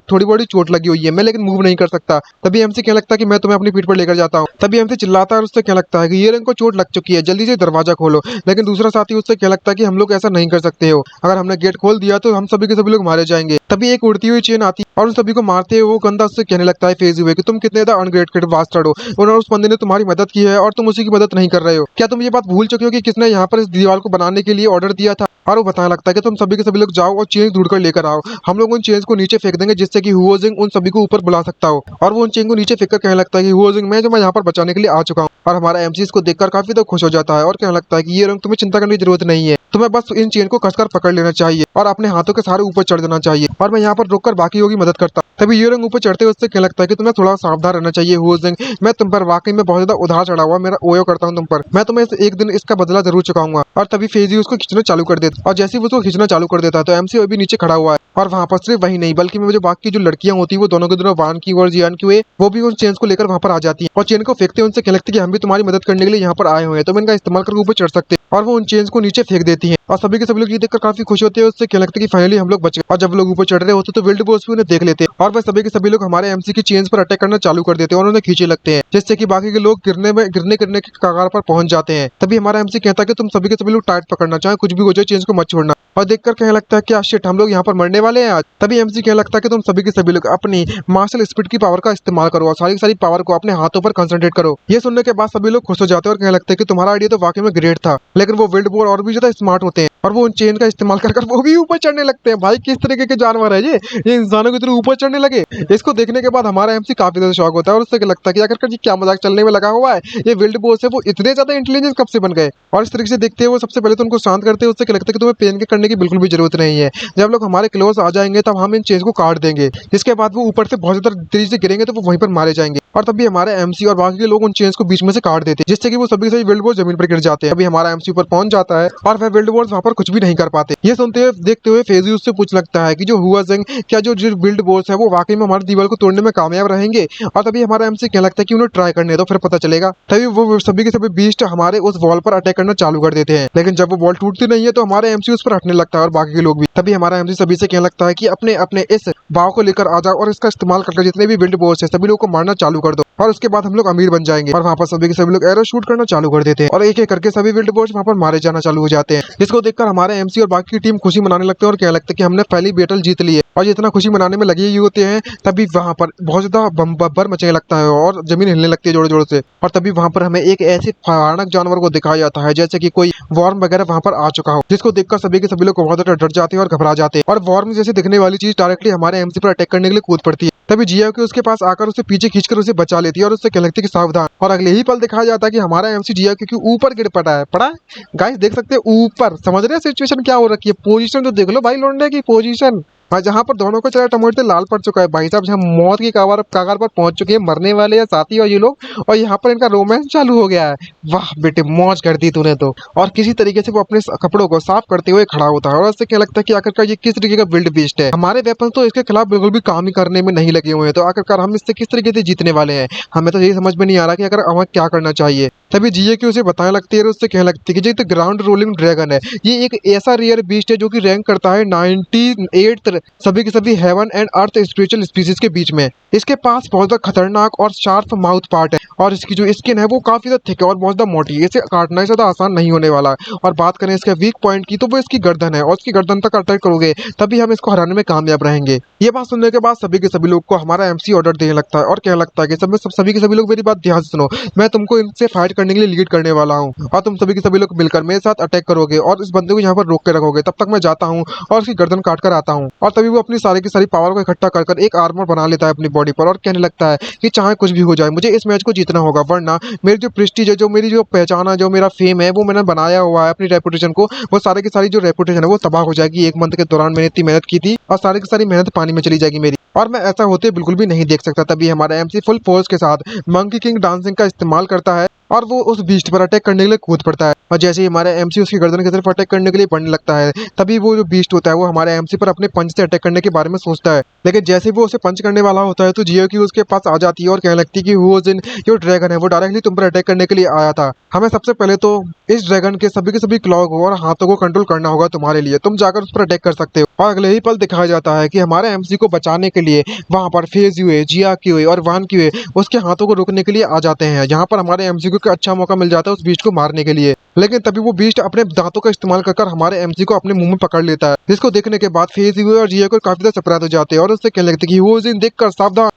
थोड़ी बड़ी चोट लगी हुई है, मैं लेकिन मूव नहीं कर सकता। तभी एमसी कहने लगता है कि मैं तुम्हें अपनी पीठ पर लेकर जाता हूँ। तभी एमसी चिल्लाता है और उससे कहने लगता है कि ये रंग को चोट लग चुकी है, जल्दी से दरवाजा खोलो। लेकिन दूसरा साथी उससे कहने लगता है कि हम लोग ऐसा नहीं कर सकते हो, अगर हमने गेट खोल दिया तो हम सभी के सभी लोग मारे जाएंगे। तभी एक उड़ती हुई चेन आती है और उन सभी को मारते हुए वो गंदा उससे कहने लगता है फेज हुए कि तुम कितने ज्यादा अनग्रेटेड बास्टर्ड हो, उन्होंने उस बंदे ने तुम्हारी मदद की है और तुम उसी की मदद नहीं कर रहे हो। क्या तुम ये बात भूल चुके हो कि किसने यहाँ पर इस दीवार को बनाने के लिए ऑर्डर दिया था। और वो बताने लगता है कि तुम सभी के सभी लोग जाओ और चेन ढूंढ कर लेकर आओ, हम लोग उन चेन्स को नीचे फेंक देंगे जिससे कि हुओजिंग उन सभी को ऊपर बुला सकता हो। और वो उन चेन को नीचे फेंक कर कहने लगता है कि हुओजिंग मैं यहाँ पर बचाने के लिए आ चुका हूँ। और हमारा एमसी इसको देखकर काफी तो खुश हो जाता है और कहने लगता है कि ये रंग तुम्हें चिंता करने की जरूरत नहीं है, तुम्हें बस इन चेन को कसकर पकड़ लेना चाहिए और अपने हाथों के सारे ऊपर चढ़ जाना चाहिए और मैं यहाँ पर रुककर बाकियों की मदद करता। तभी ये रंग ऊपर चढ़ते हुए उससे कहने लगता है कि तुम्हें थोड़ा सावधान रहना चाहिए हुओजिंग, मैं तुम पर वाकई में बहुत ज्यादा उधार चढ़ा हुआ, मेरा ओयो करता हूँ तुम पर, मैं तुम्हें एक दिन इसका बदला जरूर चुकाऊंगा। और तभी फेजी उसको खींचना चालू कर देता और जैसे ही उसको खींचना चालू कर देता है तो एमसी अभी नीचे खड़ा हुआ है। और वहां पर सिर्फ वही नहीं बल्कि जो बाकी जो लड़कियां होती है वो दोनों के दोनों वान की और जियान की वो भी उन चेन्स को लेकर वहां पर आ जाती है और चेन को फेंकते हैं, उनसे कहने लगती है कि हम भी तुम्हारी मदद करने के लिए यहाँ पर आए हुए हैं, तो इनका इस्तेमाल करके ऊपर चढ़ सकते हैं। और वो उन चेन्स को नीचे फेंक देती है और सभी के सभी लोग ये देखकर काफी खुश होते हैं, उससे कहने लगता है कि फाइनली हम लोग बच गए। और जब लोग ऊपर चढ़ रहे होते तो विल्ड बॉस भी उन्हें देख लेते हैं और वह सभी के सभी लोग हमारे एमसी की चेन्स पर अटैक करना चालू कर देते हैं और उन्हें खींचे लगते हैं, जिससे कि बाकी के लोग गिरने के कगार पर पहुंच जाते हैं। तभी हमारा एमसी कहता है कि तुम सभी के सभी लोग टाइट पकड़ना, चाहे कुछ भी हो जाए चेन्स को मत छोड़ना। और देखकर कहने लगता है क्या शिट, हम लोग यहाँ पर मरने वाले हैं आज। तभी एमसी कहने लगता है कि तुम सभी के सभी लोग अपनी मार्शल स्पीड की पावर का इस्तेमाल करो और सारी पावर को अपने हाथों पर कंसंट्रेट करो। ये सुनने के बाद सभी लोग खुश हो जाते हैं और कहने लगते हैं कि तुम्हारा आइडिया तो वाकई में ग्रेट था, लेकिन वो विल्ड बोर और भी ज्यादा स्मार्ट होते हैं और वो उन चेन का इस्तेमाल कर वो भी ऊपर चढ़ने लगते हैं। भाई किस तरीके के जानवर है ये इंसानों की तरह ऊपर चढ़ने लगे। इसको देखने के बाद हमारा एमसी काफी ज्यादा शौक होता है और उससे लगता है कि आखिरकार जी क्या मजाक चलने में लगा हुआ है, ये विल्ड बोस है वो इतने ज्यादा इंटेलिजेंस कब से बन गए। और इस तरीके से देखते हैं वो सबसे पहले तो उनको शांत करते हैं, उससे लगता है कि तुम्हें पेन के करने की बिल्कुल भी जरूरत नहीं है, जब लोग हमारे क्लोज आ जाएंगे तब हम इन चेन्स को काट देंगे, जिसके बाद वो ऊपर से बहुत ज्यादा तेजी से गिरेंगे तो वो वहीं पर मारे जाएंगे। और तभी हमारे एमसी और बाकी के लोग उन चेन्स को बीच में से काट देते हैं, जिससे कि वो सभी विल्ड बोस जमीन पर गिर जाते हैं। अभी हमारा एमसी ऊपर पहुंच जाता है और वह विल्ड बोस वहां पर कुछ भी नहीं कर पाते। ये सुनते हुए देखते हुए फेजी उससे पूछ लगता है कि जो हुआजिंग क्या जो विल्ड बोस है वो वाकई में हमारी दीवार को तोड़ने में कामयाब रहेंगे। और तभी हमारा एमसी कहने लगता है कि उन्हें ट्राई करने दो, फिर पता चलेगा। तभी वो सभी के सभी बीस्ट हमारे उस वॉल पर अटैक करना चालू कर देते हैं, लेकिन जब वो वॉल टूटती नहीं है तो हमारे एमसी उस पर हटने लगता है और बाकी के लोग भी। तभी हमारा एमसी सभी से कहने लगता है कि अपने अपने इस बाव को लेकर आ जाओ और इसका इस्तेमाल करके जितने भी विल्ड बोस है सभी लोग को मारना चालू कर दो और उसके बाद हम लोग अमीर बन जाएंगे। और वहाँ पर सभी के सभी लोग एरो शूट करना चालू कर देते हैं और एक एक करके सभी विल्ड बोस वहाँ पर मारे जाना चालू हो जाते हैं, जिसको देखकर हमारे एमसी और बाकी की टीम खुशी मनाने लगते हैं और कहने लगते हैं कि हमने पहली बैटल जीत ली है। और जितना खुशी मनाने में लगे ही होते हैं तभी वहाँ पर बहुत ज्यादा बम्बर मचने लगता है और जमीन हिलने लगती है जोर जोर से। और तभी वहाँ पर हमें एक ऐसे भयानक जानवर को दिखाया जाता है जैसे कि कोई वॉर्म वगैरह वहाँ पर आ चुका हो, जिसको देखकर सभी के सभी लोग बहुत ज्यादा डर जाते हैं और घबरा जाते हैं और वॉर्म जैसे दिखने वाली चीज डायरेक्टली हमारे एमसी पर अटैक करने के लिए कूद पड़ती है। तभी जिया के उसके पास आकर उसे पीछे खींचकर उसे बचा लेती है और उससे कहने लगती है कि सावधान। और अगले ही पल दिखाया जाता है कि हमारा एमसी जिया के ऊपर गिर पड़ा है गाइस, देख सकते हैं ऊपर। समझ रहे हैं सिचुएशन क्या हो रखी है, पोजीशन तो देख लो भाई लौंडे की पोजीशन। और जहाँ पर दोनों को चला टमाटर लाल पड़ चुका है भाई साहब, जहाँ मौत की कगार पर पहुंच चुके हैं मरने वाले हैं साथी और ये लोग, और यहाँ पर इनका रोमांस चालू हो गया है। वाह बेटे मौज कर दी तूने तो। और किसी तरीके से वो अपने कपड़ों को साफ करते हुए खड़ा होता है और उससे क्या लगता है कि आखिरकार ये किस तरीके का विल्ड बीस्ट है, हमारे वेपन तो इसके खिलाफ बिल्कुल भी काम ही करने में नहीं लगे हुए हैं, तो आखिरकार हम इससे किस तरीके से जीतने वाले हैं। हमें तो यही समझ में नहीं आ रहा कि अगर हमें क्या करना चाहिए। तभी जियो की उसे बताने लगती है और उससे कहने लगती है कि जो ग्राउंड रोलिंग ड्रैगन है ये एक ऐसा रेयर बीस्ट है जो कि रैंक करता है 98 सभी के सभी heaven and earth spiritual species के बीच में। इसके पास बहुत ज्यादा खतरनाक और शार्प माउथ पार्ट है और इसकी जो स्किन है वो काफी ज्यादा थिक है और बहुत ज्यादा मोटी है। इसे काटना ज्यादा आसान नहीं होने वाला। और बात करें इसके वीक पॉइंट की तो वो इसकी गर्दन है और इसकी गर्दन तक अटैक करोगे तभी हम इसको हराने में कामयाब रहेंगे। ये बात सुनने के बाद सभी के सभी लोग को हमारा एमसी ऑर्डर देने लगता है और कहने लगता है कि सभी के सभी लोग मेरी बात ध्यान से सुनो। मैं तुमको इनसे फाइट करने के लिए लीड करने वाला हूँ और तुम सभी के सभी लोग मिलकर मेरे साथ अटैक करोगे और इस बंदे को यहाँ पर रोक के रखोगे। तब तक मैं जाता हूँ और उसकी गर्दन काट कर आता हूँ। और तभी वो अपनी सारी की सारी पावर को इकट्ठा कर एक आर्मर बना लेता है अपनी बॉडी पर और कहने लगता है कि चाहे कुछ भी हो जाए मुझे इस मैच को जीतना होगा, वरना मेरी जो प्रेस्टीज है, जो मेरी जो पहचान है, जो मेरा फेम है, वो मैंने बनाया हुआ है अपनी रेपुटेशन को, वो सारी की सारी जो रेपुटेशन है वो तबाह हो जाएगी। एक मंथ के दौरान मैंने इतनी मेहनत की थी और सारी की सारी मेहनत पानी में चली जाएगी मेरी, और मैं ऐसा होते बिल्कुल भी नहीं देख सकता। तभी हमारा एमसी फुल फोर्स के साथ मंकी किंग डांसिंग का इस्तेमाल करता है और वो उस बीस्ट पर अटैक करने के लिए कूद पड़ता है। और जैसे ही हमारा एमसी उसकी गर्दन की तरफ अटैक करने के लिए बढ़ने लगता है तभी वो जो बीस्ट होता है वो हमारे एमसी पर अपने पंच से अटैक करने के बारे में सोचता है। लेकिन जैसे वो उसे पंच करने वाला होता है तो जियो की उसके पास आ जाती है और कहने लगती है कि वो जो ड्रैगन है वो डायरेक्टली तुम पर अटैक करने के लिए आया था। हमें सबसे पहले तो इस ड्रैगन के सभी क्लॉ को और हाथों को कंट्रोल करना होगा तुम्हारे लिए, तुम जाकर उस पर अटैक कर सकते हो। और अगले ही पल दिखाया जाता है कि हमारे एमसी को बचाने के लिए वहां पर फेज यूए, जिया क्यूए और वान क्यूए उसके हाथों को रोकने के लिए आ जाते हैं, जहां पर हमारे एमसी को अच्छा मौका मिल जाता है उस बीस्ट को मारने के लिए। लेकिन तभी वो बीस्ट अपने दांतों का इस्तेमाल कर हमारे एमसी को अपने मुंह में पकड़ लेता है, जिसको देखने के बाद फेज यूए और जिया को काफी ज्यादा सरप्राइज हो जाते हैं और उससे कहने लगते हैं कि वो देखकर सावधान।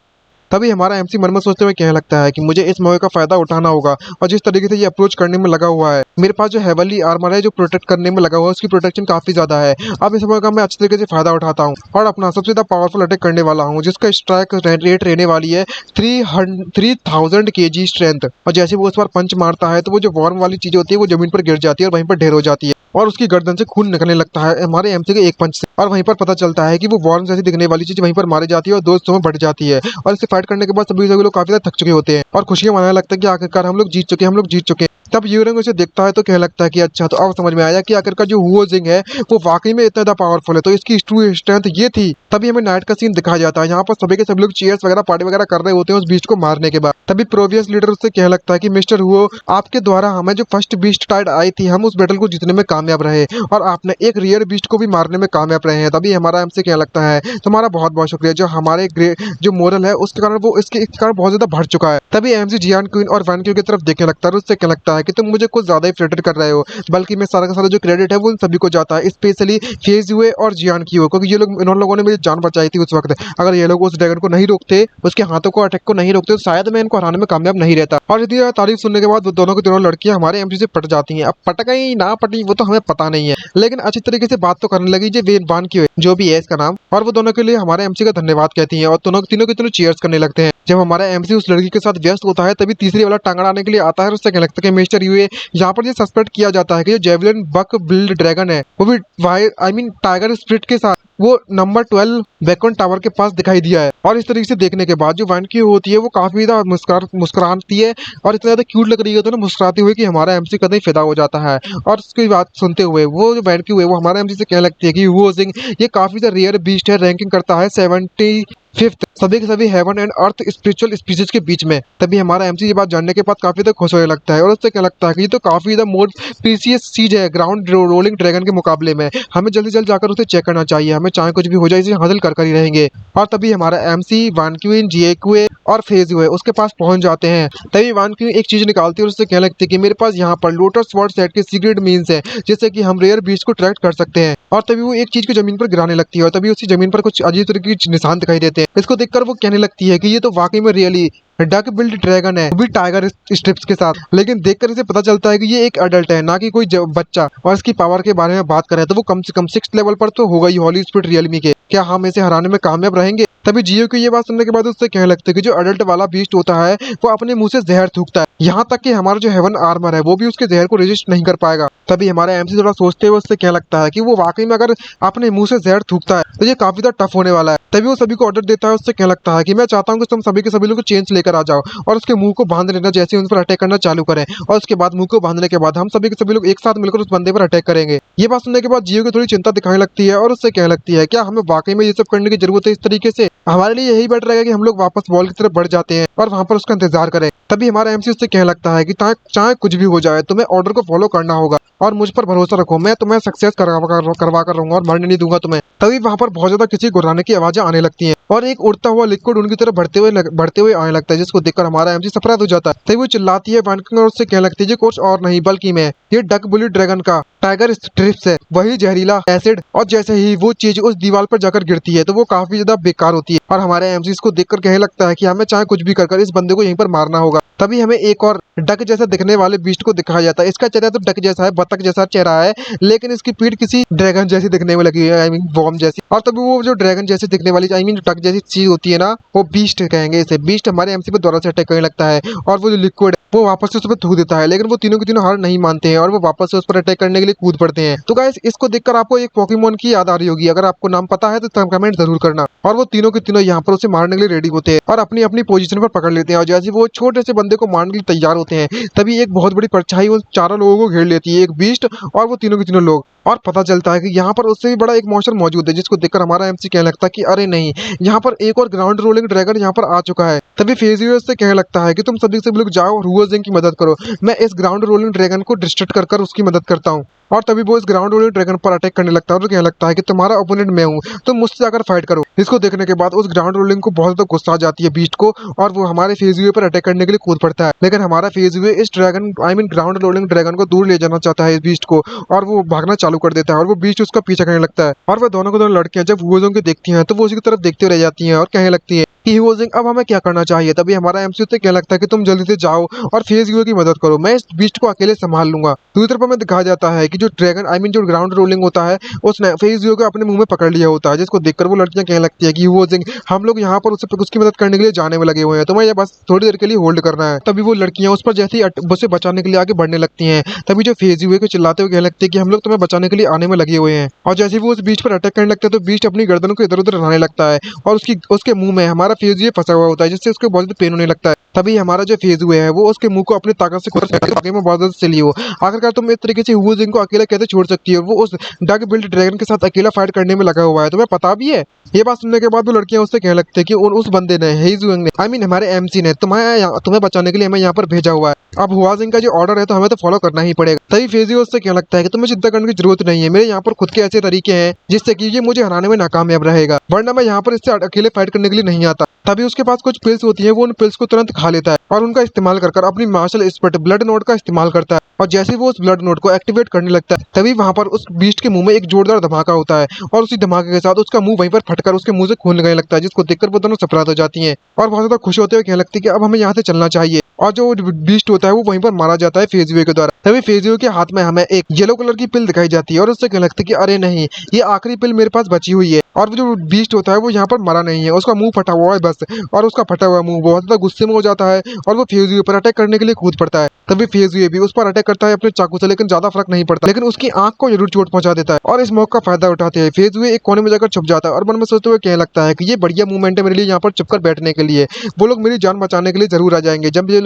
तभी हमारा एमसी मन में सोचते हुए कहने लगता है कि मुझे इस मौके का फायदा उठाना होगा और जिस तरीके से ये अप्रोच करने में लगा हुआ है, मेरे पास जो हेवनली आर्मर है जो प्रोटेक्ट करने में लगा हुआ है उसकी प्रोटेक्शन काफी ज्यादा है। अब इस मौके का मैं अच्छे तरीके से फायदा उठाता हूँ और अपना सबसे ज्यादा पावरफुल अटैक करने वाला हूँ, जिसका स्ट्राइक रेट रहने वाली है 3000 kg स्ट्रेंथ। और जैसे वो उस पर पंच मारता है तो वो जो वॉर्म वाली चीज होती है वो जमीन पर गिर जाती है और वहीं पर ढेर हो जाती है और उसकी गर्दन से खून निकलने लगता है हमारे एमसी के एक पंच से। और वहीं पर पता चलता है कि वो वॉर्म जैसी दिखने वाली चीज वहीं पर मारी जाती है और दोस्तों में बढ़ जाती है। और इसे फाइट करने के बाद सभी लोग काफी ज्यादा थक चुके होते हैं और खुशियां मनाने लगता है कि आखिरकार हम लोग जीत चुके हैं। तब यूरंग उसे देखता है तो कहने लगता है कि अच्छा, तो अब समझ में आया कि आखिरकार जो हुओ जिंग है वो वाकई में इतना ज्यादा पावरफुल है, तो इसकी ट्रू स्ट्रेंथ ये थी। तभी हमें नाइट का सीन दिखाया जाता है, यहाँ पर सभी के सभी लोग चीयर्स वगैरह पार्टी वगैरह कर रहे होते हैं उस बीस्ट को मारने के बाद। तभी प्रोवियस लीडर उससे कहने लगता है कि मिस्टर हुओ, आपके द्वारा हमें जो फर्स्ट बीस्ट टाइड आई थी हम उस बैटल को जीतने में कामयाब रहे और आपने एक रियर बीस्ट को भी मारने में कामयाब रहे हैं। तभी हमारा हमसे कहने लगता है तुम्हारा बहुत बहुत शुक्रिया, जो हमारे जो मोरल है उसके कारण वो इसके कारण बहुत ज्यादा बढ़ चुका है। तभी एमसी जियान क्वीन और वैन क्यू की तरफ देखने लगता है और उससे कहने लगता है कि तुम मुझे कुछ ज्यादा ही फ्लर्टेड कर रहे हो, बल्कि मैं सारा का सारा जो क्रेडिट है वो इन सभी को जाता है, स्पेशली फेज हुए और जियान की हो, क्योंकि ये लोग इन लोगों ने मेरी जान बचाई थी उस वक्त। अगर ये लोग उस ड्रैगन को नहीं रोकते, उसके हाथों को अटैक को नहीं रोकते तो शायद मैं इनको हराने में कामयाब नहीं रहता। और यदि तारीफ सुनने के बाद वो दोनों की दोनों लड़कियां हमारे एमसी से पट जाती हैं। अब पट गई ना पटी वो तो हमें पता नहीं है, लेकिन अच्छी तरीके से बात तो करने लगी जो वान की जो भी है इसका नाम, और वो दोनों के लिए हमारे एमसी का धन्यवाद कहती हैं और तीनों के तीनों चीयर्स करने लगते हैं। जब हमारा एमसी उस लड़की के साथ व्यस्त होता है तभी तीसरी वाला टांगड़ा आने के लिए आता है और उससे कहने लगता है कि मिस्टर यूए, यहाँ पर ये सस्पेक्ट किया जाता है कि जो जेवलिन बक बिल्ड ड्रैगन है वो भी टाइगर स्पिरिट के साथ वो नंबर 12 बेकन टावर के पास दिखाई दिया है। और इस तरीके से देखने के बाद जो वैन की होती है वो काफी ज्यादा मुस्कुराती है और इतना ज्यादा क्यूट लग रही है तो ना मुस्कुराती हुई कि हमारा एमसी कदम फिदा हो जाता है। और उसकी बात सुनते हुए वो जो वैन की हुई वो हमारे एमसी से कहने लगती है कि वो सिंह ये काफी ज्यादा रेयर बीस्ट है, रैंकिंग करता है 75th सभी के सभी heaven and earth spiritual species के बीच में। तभी हमारा एमसी ये बात जानने के बाद काफी ज्यादा खुश होने लगता है और उससे क्या लगता है कि ये तो काफी ज्यादा मोर प्रीसियस चीज है ग्राउंड रोलिंग ड्रैगन के मुकाबले में, हमें जल्दी जल्द जाकर उसे चेक करना चाहिए, हमें चाहे कुछ भी हो जाए इसे हासिल कर ही रहेंगे। और तभी हमारा एमसी वान क्वीन, जिएक्वे और फेज हुए उसके पास पहुंच जाते हैं। तभी वान क्वीन एक चीज निकालती है और उससे कहने लगती है कि मेरे पास यहाँ पर लोटस वर्ड सेट के सीक्रेट मीन्स है जिससे कि हम रेयर बीस्ट को ट्रैक कर सकते हैं। और तभी वो एक चीज को जमीन पर गिराने लगती है और तभी उसी जमीन पर कुछ अजीब तरीके के निशान दिखाई देते हैं। इसको देखकर वो कहने लगती है कि ये तो वाकई में रियली डक बिल्ड ड्रैगन है, वो भी टाइगर स्ट्रिप्स के साथ। लेकिन देखकर इसे पता चलता है कि ये एक अडल्ट है, ना कि कोई बच्चा। और इसकी पावर के बारे में बात करें तो वो कम से कम 6th लेवल पर तो होगा ही हॉली स्पिरिट रियलमी के। क्या हम इसे हराने में कामयाब रहेंगे? तभी जियो की ये बात सुनने के बाद उससे कहने लगते हैं कि जो अडल्ट वाला बीस्ट होता है वो अपने मुंह से जहर थूकता है, यहाँ तक कि हमारा जो हेवन आर्मर है वो भी उसके जहर को रेजिस्ट नहीं कर पाएगा। तभी हमारा एमसी थोड़ा सोचते हुए उससे कहने लगता है कि वो वाकई में अगर अपने मुंह से जहर थूकता है तो ये काफी ज्यादा टफ होने वाला है। तभी वो सभी को ऑर्डर देता है, उससे कहने लगता है कि मैं चाहता हूँ कि तुम सभी के सभी लोग चेंज लेकर आ जाओ और उसके मुंह को बांध लेना जैसे उन पर अटैक करना चालू करें, और उसके बाद मुंह को बांधने के बाद हम सभी के सभी लोग एक साथ मिलकर उस बंदे पर अटैक करेंगे। ये बात सुनने के बाद जियो की थोड़ी चिंता दिखाने लगती है और उससे कहने लगती है क्या हमें वाकई में ये सब करने की जरूरत है इस तरीके से? हमारे लिए यही बेटर रहेगा कि हम लोग वापस वॉल की तरफ बढ़ जाते हैं और वहां पर उसका इंतजार करें। तभी हमारा एमसी उससे कहने लगता है कि चाहे कुछ भी हो जाए तुम्हें ऑर्डर को फॉलो करना होगा और मुझ पर भरोसा रखो, मैं तुम्हें सक्सेस करवा कर रहूंगा और मरने नहीं दूंगा तुम्हें। तभी वहां पर बहुत ज्यादा किसी गुर्राने की आवाजें आने लगती हैं और एक उड़ता हुआ लिक्विड उनकी तरफ बढ़ते हुए आने लगता है, जिसको देखकर हमारा एमसी सरप्राइज हो जाता है। तभी वो चिल्लाती है वैनकिंग और उससे कहने लगती है कुछ और नहीं बल्कि मैं ये डक बुली ड्रैगन का टाइगर स्ट्रिप्स है, वही जहरीला एसिड। और जैसे ही वो चीज उस दीवार पर जाकर गिरती है तो वो काफी ज्यादा बेकार होती है और हमारे एमसी इसको देखकर कहने लगता है कि हमें चाहे कुछ भी कर इस बंदे को यहीं पर मारना होगा। तभी हमें एक और डक जैसा दिखने वाले बीस्ट को दिखाया जाता है। इसका चेहरा तो डक जैसा है, बतख जैसा चेहरा है, लेकिन इसकी पीठ किसी ड्रैगन जैसी दिखने में लगी है, आई मीन वॉर्म जैसी। और तभी वो जो ड्रैगन जैसी दिखने वाली आई मीन डक जैसी चीज होती है ना, वो बीस्ट कहेंगे इसे। बीस्ट हमारे एमसी पे दोबारा से अटैक करने लगता है और वो जो लिक्विड वो वापस से उस पर थूक देता है, लेकिन वो तीनों के तीनों हार नहीं मानते हैं और वो वापस से उस पर अटैक करने के लिए कूद पड़ते हैं। तो गाइस इसको देखकर आपको एक पोकेमोन की याद आ रही होगी, अगर आपको नाम पता है तो कमेंट जरूर करना। और वो तीनों के तीनों यहाँ पर उसे मारने के लिए रेडी होते हैं और अपनी अपनी पोजीशन पर पकड़ लेते हैं और जैसे वो छोटे से बंदे को मारने के लिए तैयार होते हैं तभी एक बहुत बड़ी परछाई उन चारों लोगों को घेर लेती है, एक बीस्ट और वो तीनों के तीनों लोग। और पता चलता है कि यहाँ पर उससे भी बड़ा एक मॉन्स्टर मौजूद है, जिसको देखकर हमारा एमसी कहने लगता है कि अरे नहीं, यहाँ पर एक और ग्राउंड रोलिंग ड्रैगन यहाँ पर आ चुका है। तभी फेजियो से कहने लगता है कि तुम सभी से लोग जाओ और हुआजिंग की मदद करो, मैं इस ग्राउंड रोलिंग ड्रैगन को डिस्ट्रैक्ट कर उसकी मदद करता हूँ। और तभी वो इस ग्राउंड रोलिंग ड्रैगन पर अटैक करने लगता है और कहने लगता है कि तुम्हारा ओपोनेंट मैं हूँ, तुम मुझसे जाकर फाइट करो। इसको देखने के बाद उस ग्राउंड रोलिंग को बहुत ज्यादा गुस्सा आ जाती है बीस्ट को और वो हमारे फेजियो पर अटैक करने के लिए कूद पड़ता है, लेकिन हमारा फेजियो इस dragon I mean ground rolling dragon को दूर ले जाना चाहता है इस बीस्ट को, और वो भागना चालू कर देता है और वो बीस्ट उसका पीछा करने लगता है। और वह दोनों को दोनों लड़कियां जब हुआजिंग को देखती हैं तो वो उसकी तरफ देखते रह जाती हैं और कहने लगती है कि हुआजिंग अब हमें क्या करना चाहिए। तभी हमारा एमसी से कहने लगता है कि तुम जल्दी से जाओ और फेजियो की मदद करो, मैं इस बीस्ट को अकेले संभाल लूंगा। दूसरी तरफ हमें दिखाया जाता है कि जो ड्रैगन आई मीन जो ग्राउंड रोलिंग होता है उसने फेजियो को अपने मुंह में पकड़ लिया होता है, जिसको देखकर वो लड़कियां कहने लगती है कि हुआजिंग हम लोग यहाँ पर उसकी मदद करने के लिए जाने में लगे हुए हैं, तुम्हें ये बस थोड़ी देर के लिए होल्ड करना है। तभी वो लड़कियां उस पर जैसे ही उसे बचाने के लिए आगे बढ़ने लगती हैं तभी जो फेजियो को चिल्लाते हुए कहने लगते हैं कि हम लोग तुम्हें बचाने के लिए आने में लगे हुए हैं। और जैसे ही वो उस बीच पर अटैक करने लगता है तो बीस्ट अपनी गर्दन को इधर उधर हिलाने लगता है और उसके मुंह में हमारा फेजियो फंसा हुआ होता है, जिससे उसको बहुत ज्यादा पेन होने लगता है। तभी हमारा जो फेजियो है वो उसके मुंह को अपनी ताकत से आगे में बहुत ज्यादा चली हो। आखिरकार तुम इस तरीके से हुआजिंग को अकेला कैसे छोड़ सकती है, वो उस डग बिल्ड ड्रैगन के साथ अकेला फाइट करने में लगा हुआ है, तुम्हें पता भी है। ये बात सुनने के बाद वो लड़कियां उससे कहने लगती है कि उस बंदे ने हेजुएंग ने आई मीन हमारे एमसी ने तुम्हें बचाने के लिए हमें यहाँ पर भेजा हुआ है, अब हुआजिंग का जो ऑर्डर है तो हमें तो फॉलो करना ही पड़ेगा। तभी फेजियो उससे कहने लगता है कि तुम्हें चिंता करने की जरूरत नहीं है, मेरे यहाँ पर खुद के ऐसे तरीके हैं जिससे कि ये मुझे हराने में नाकामयाब रहेगा, वरना मैं यहाँ पर इससे अकेले फाइट करने के लिए नहीं आता। तभी उसके पास कुछ पिल्स होती है, वो उन पिल्स को तुरंत खा लेता है और उनका इस्तेमाल कर अपनी मार्शल स्पिरिट ब्लड नोट का इस्तेमाल करता है। और जैसे वो उस ब्लड नोट को एक्टिवेट करने लगता है तभी वहां पर उस बीस्ट के मुंह में एक जोरदार धमाका होता है और उसी धमाके के साथ उसका मुंह वहीं पर फटकर उसके मुंह से खून लगने लगता है, जिसको देखकर वो दोनों सरप्राइज हो जाती हैं और बहुत ज्यादा खुश होते हुए कहने लगती है कि अब हमें यहाँ से चलना चाहिए। और जो बीस्ट होता है वो वहीं पर मारा जाता है फेजियो के द्वारा। तभी फेजियो के हाथ में हमें एक येलो कलर की पिल दिखाई जाती है और उससे कहने लगती है कि अरे नहीं, ये आखिरी पिल मेरे पास बची हुई है। और जो बीस्ट होता है वो यहाँ पर मरा नहीं है, उसका मुंह फटा हुआ है बस, और उसका फटा हुआ मुंह बहुत ज्यादा गुस्से में हो जाता है और वो फेजियो पर अटैक करने के लिए कूद पड़ता है। तभी फेजियो भी उस पर अटैक करता है अपने चाकू से, लेकिन ज्यादा फर्क नहीं पड़ता, लेकिन उसकी आंख को जरूर चोट पहुंचा देता है। और इस मौके का फायदा उठाते हैं फेजियो एक कोने में जाकर छुप जाता है और मन में सोचते हुए कहने लगता है कि ये बढ़िया मूवमेंट है मेरे लिए यहाँ पर छुपकर बैठने के लिए, वो लोग मेरी जान बचाने के लिए जरूर आ जाएंगे जब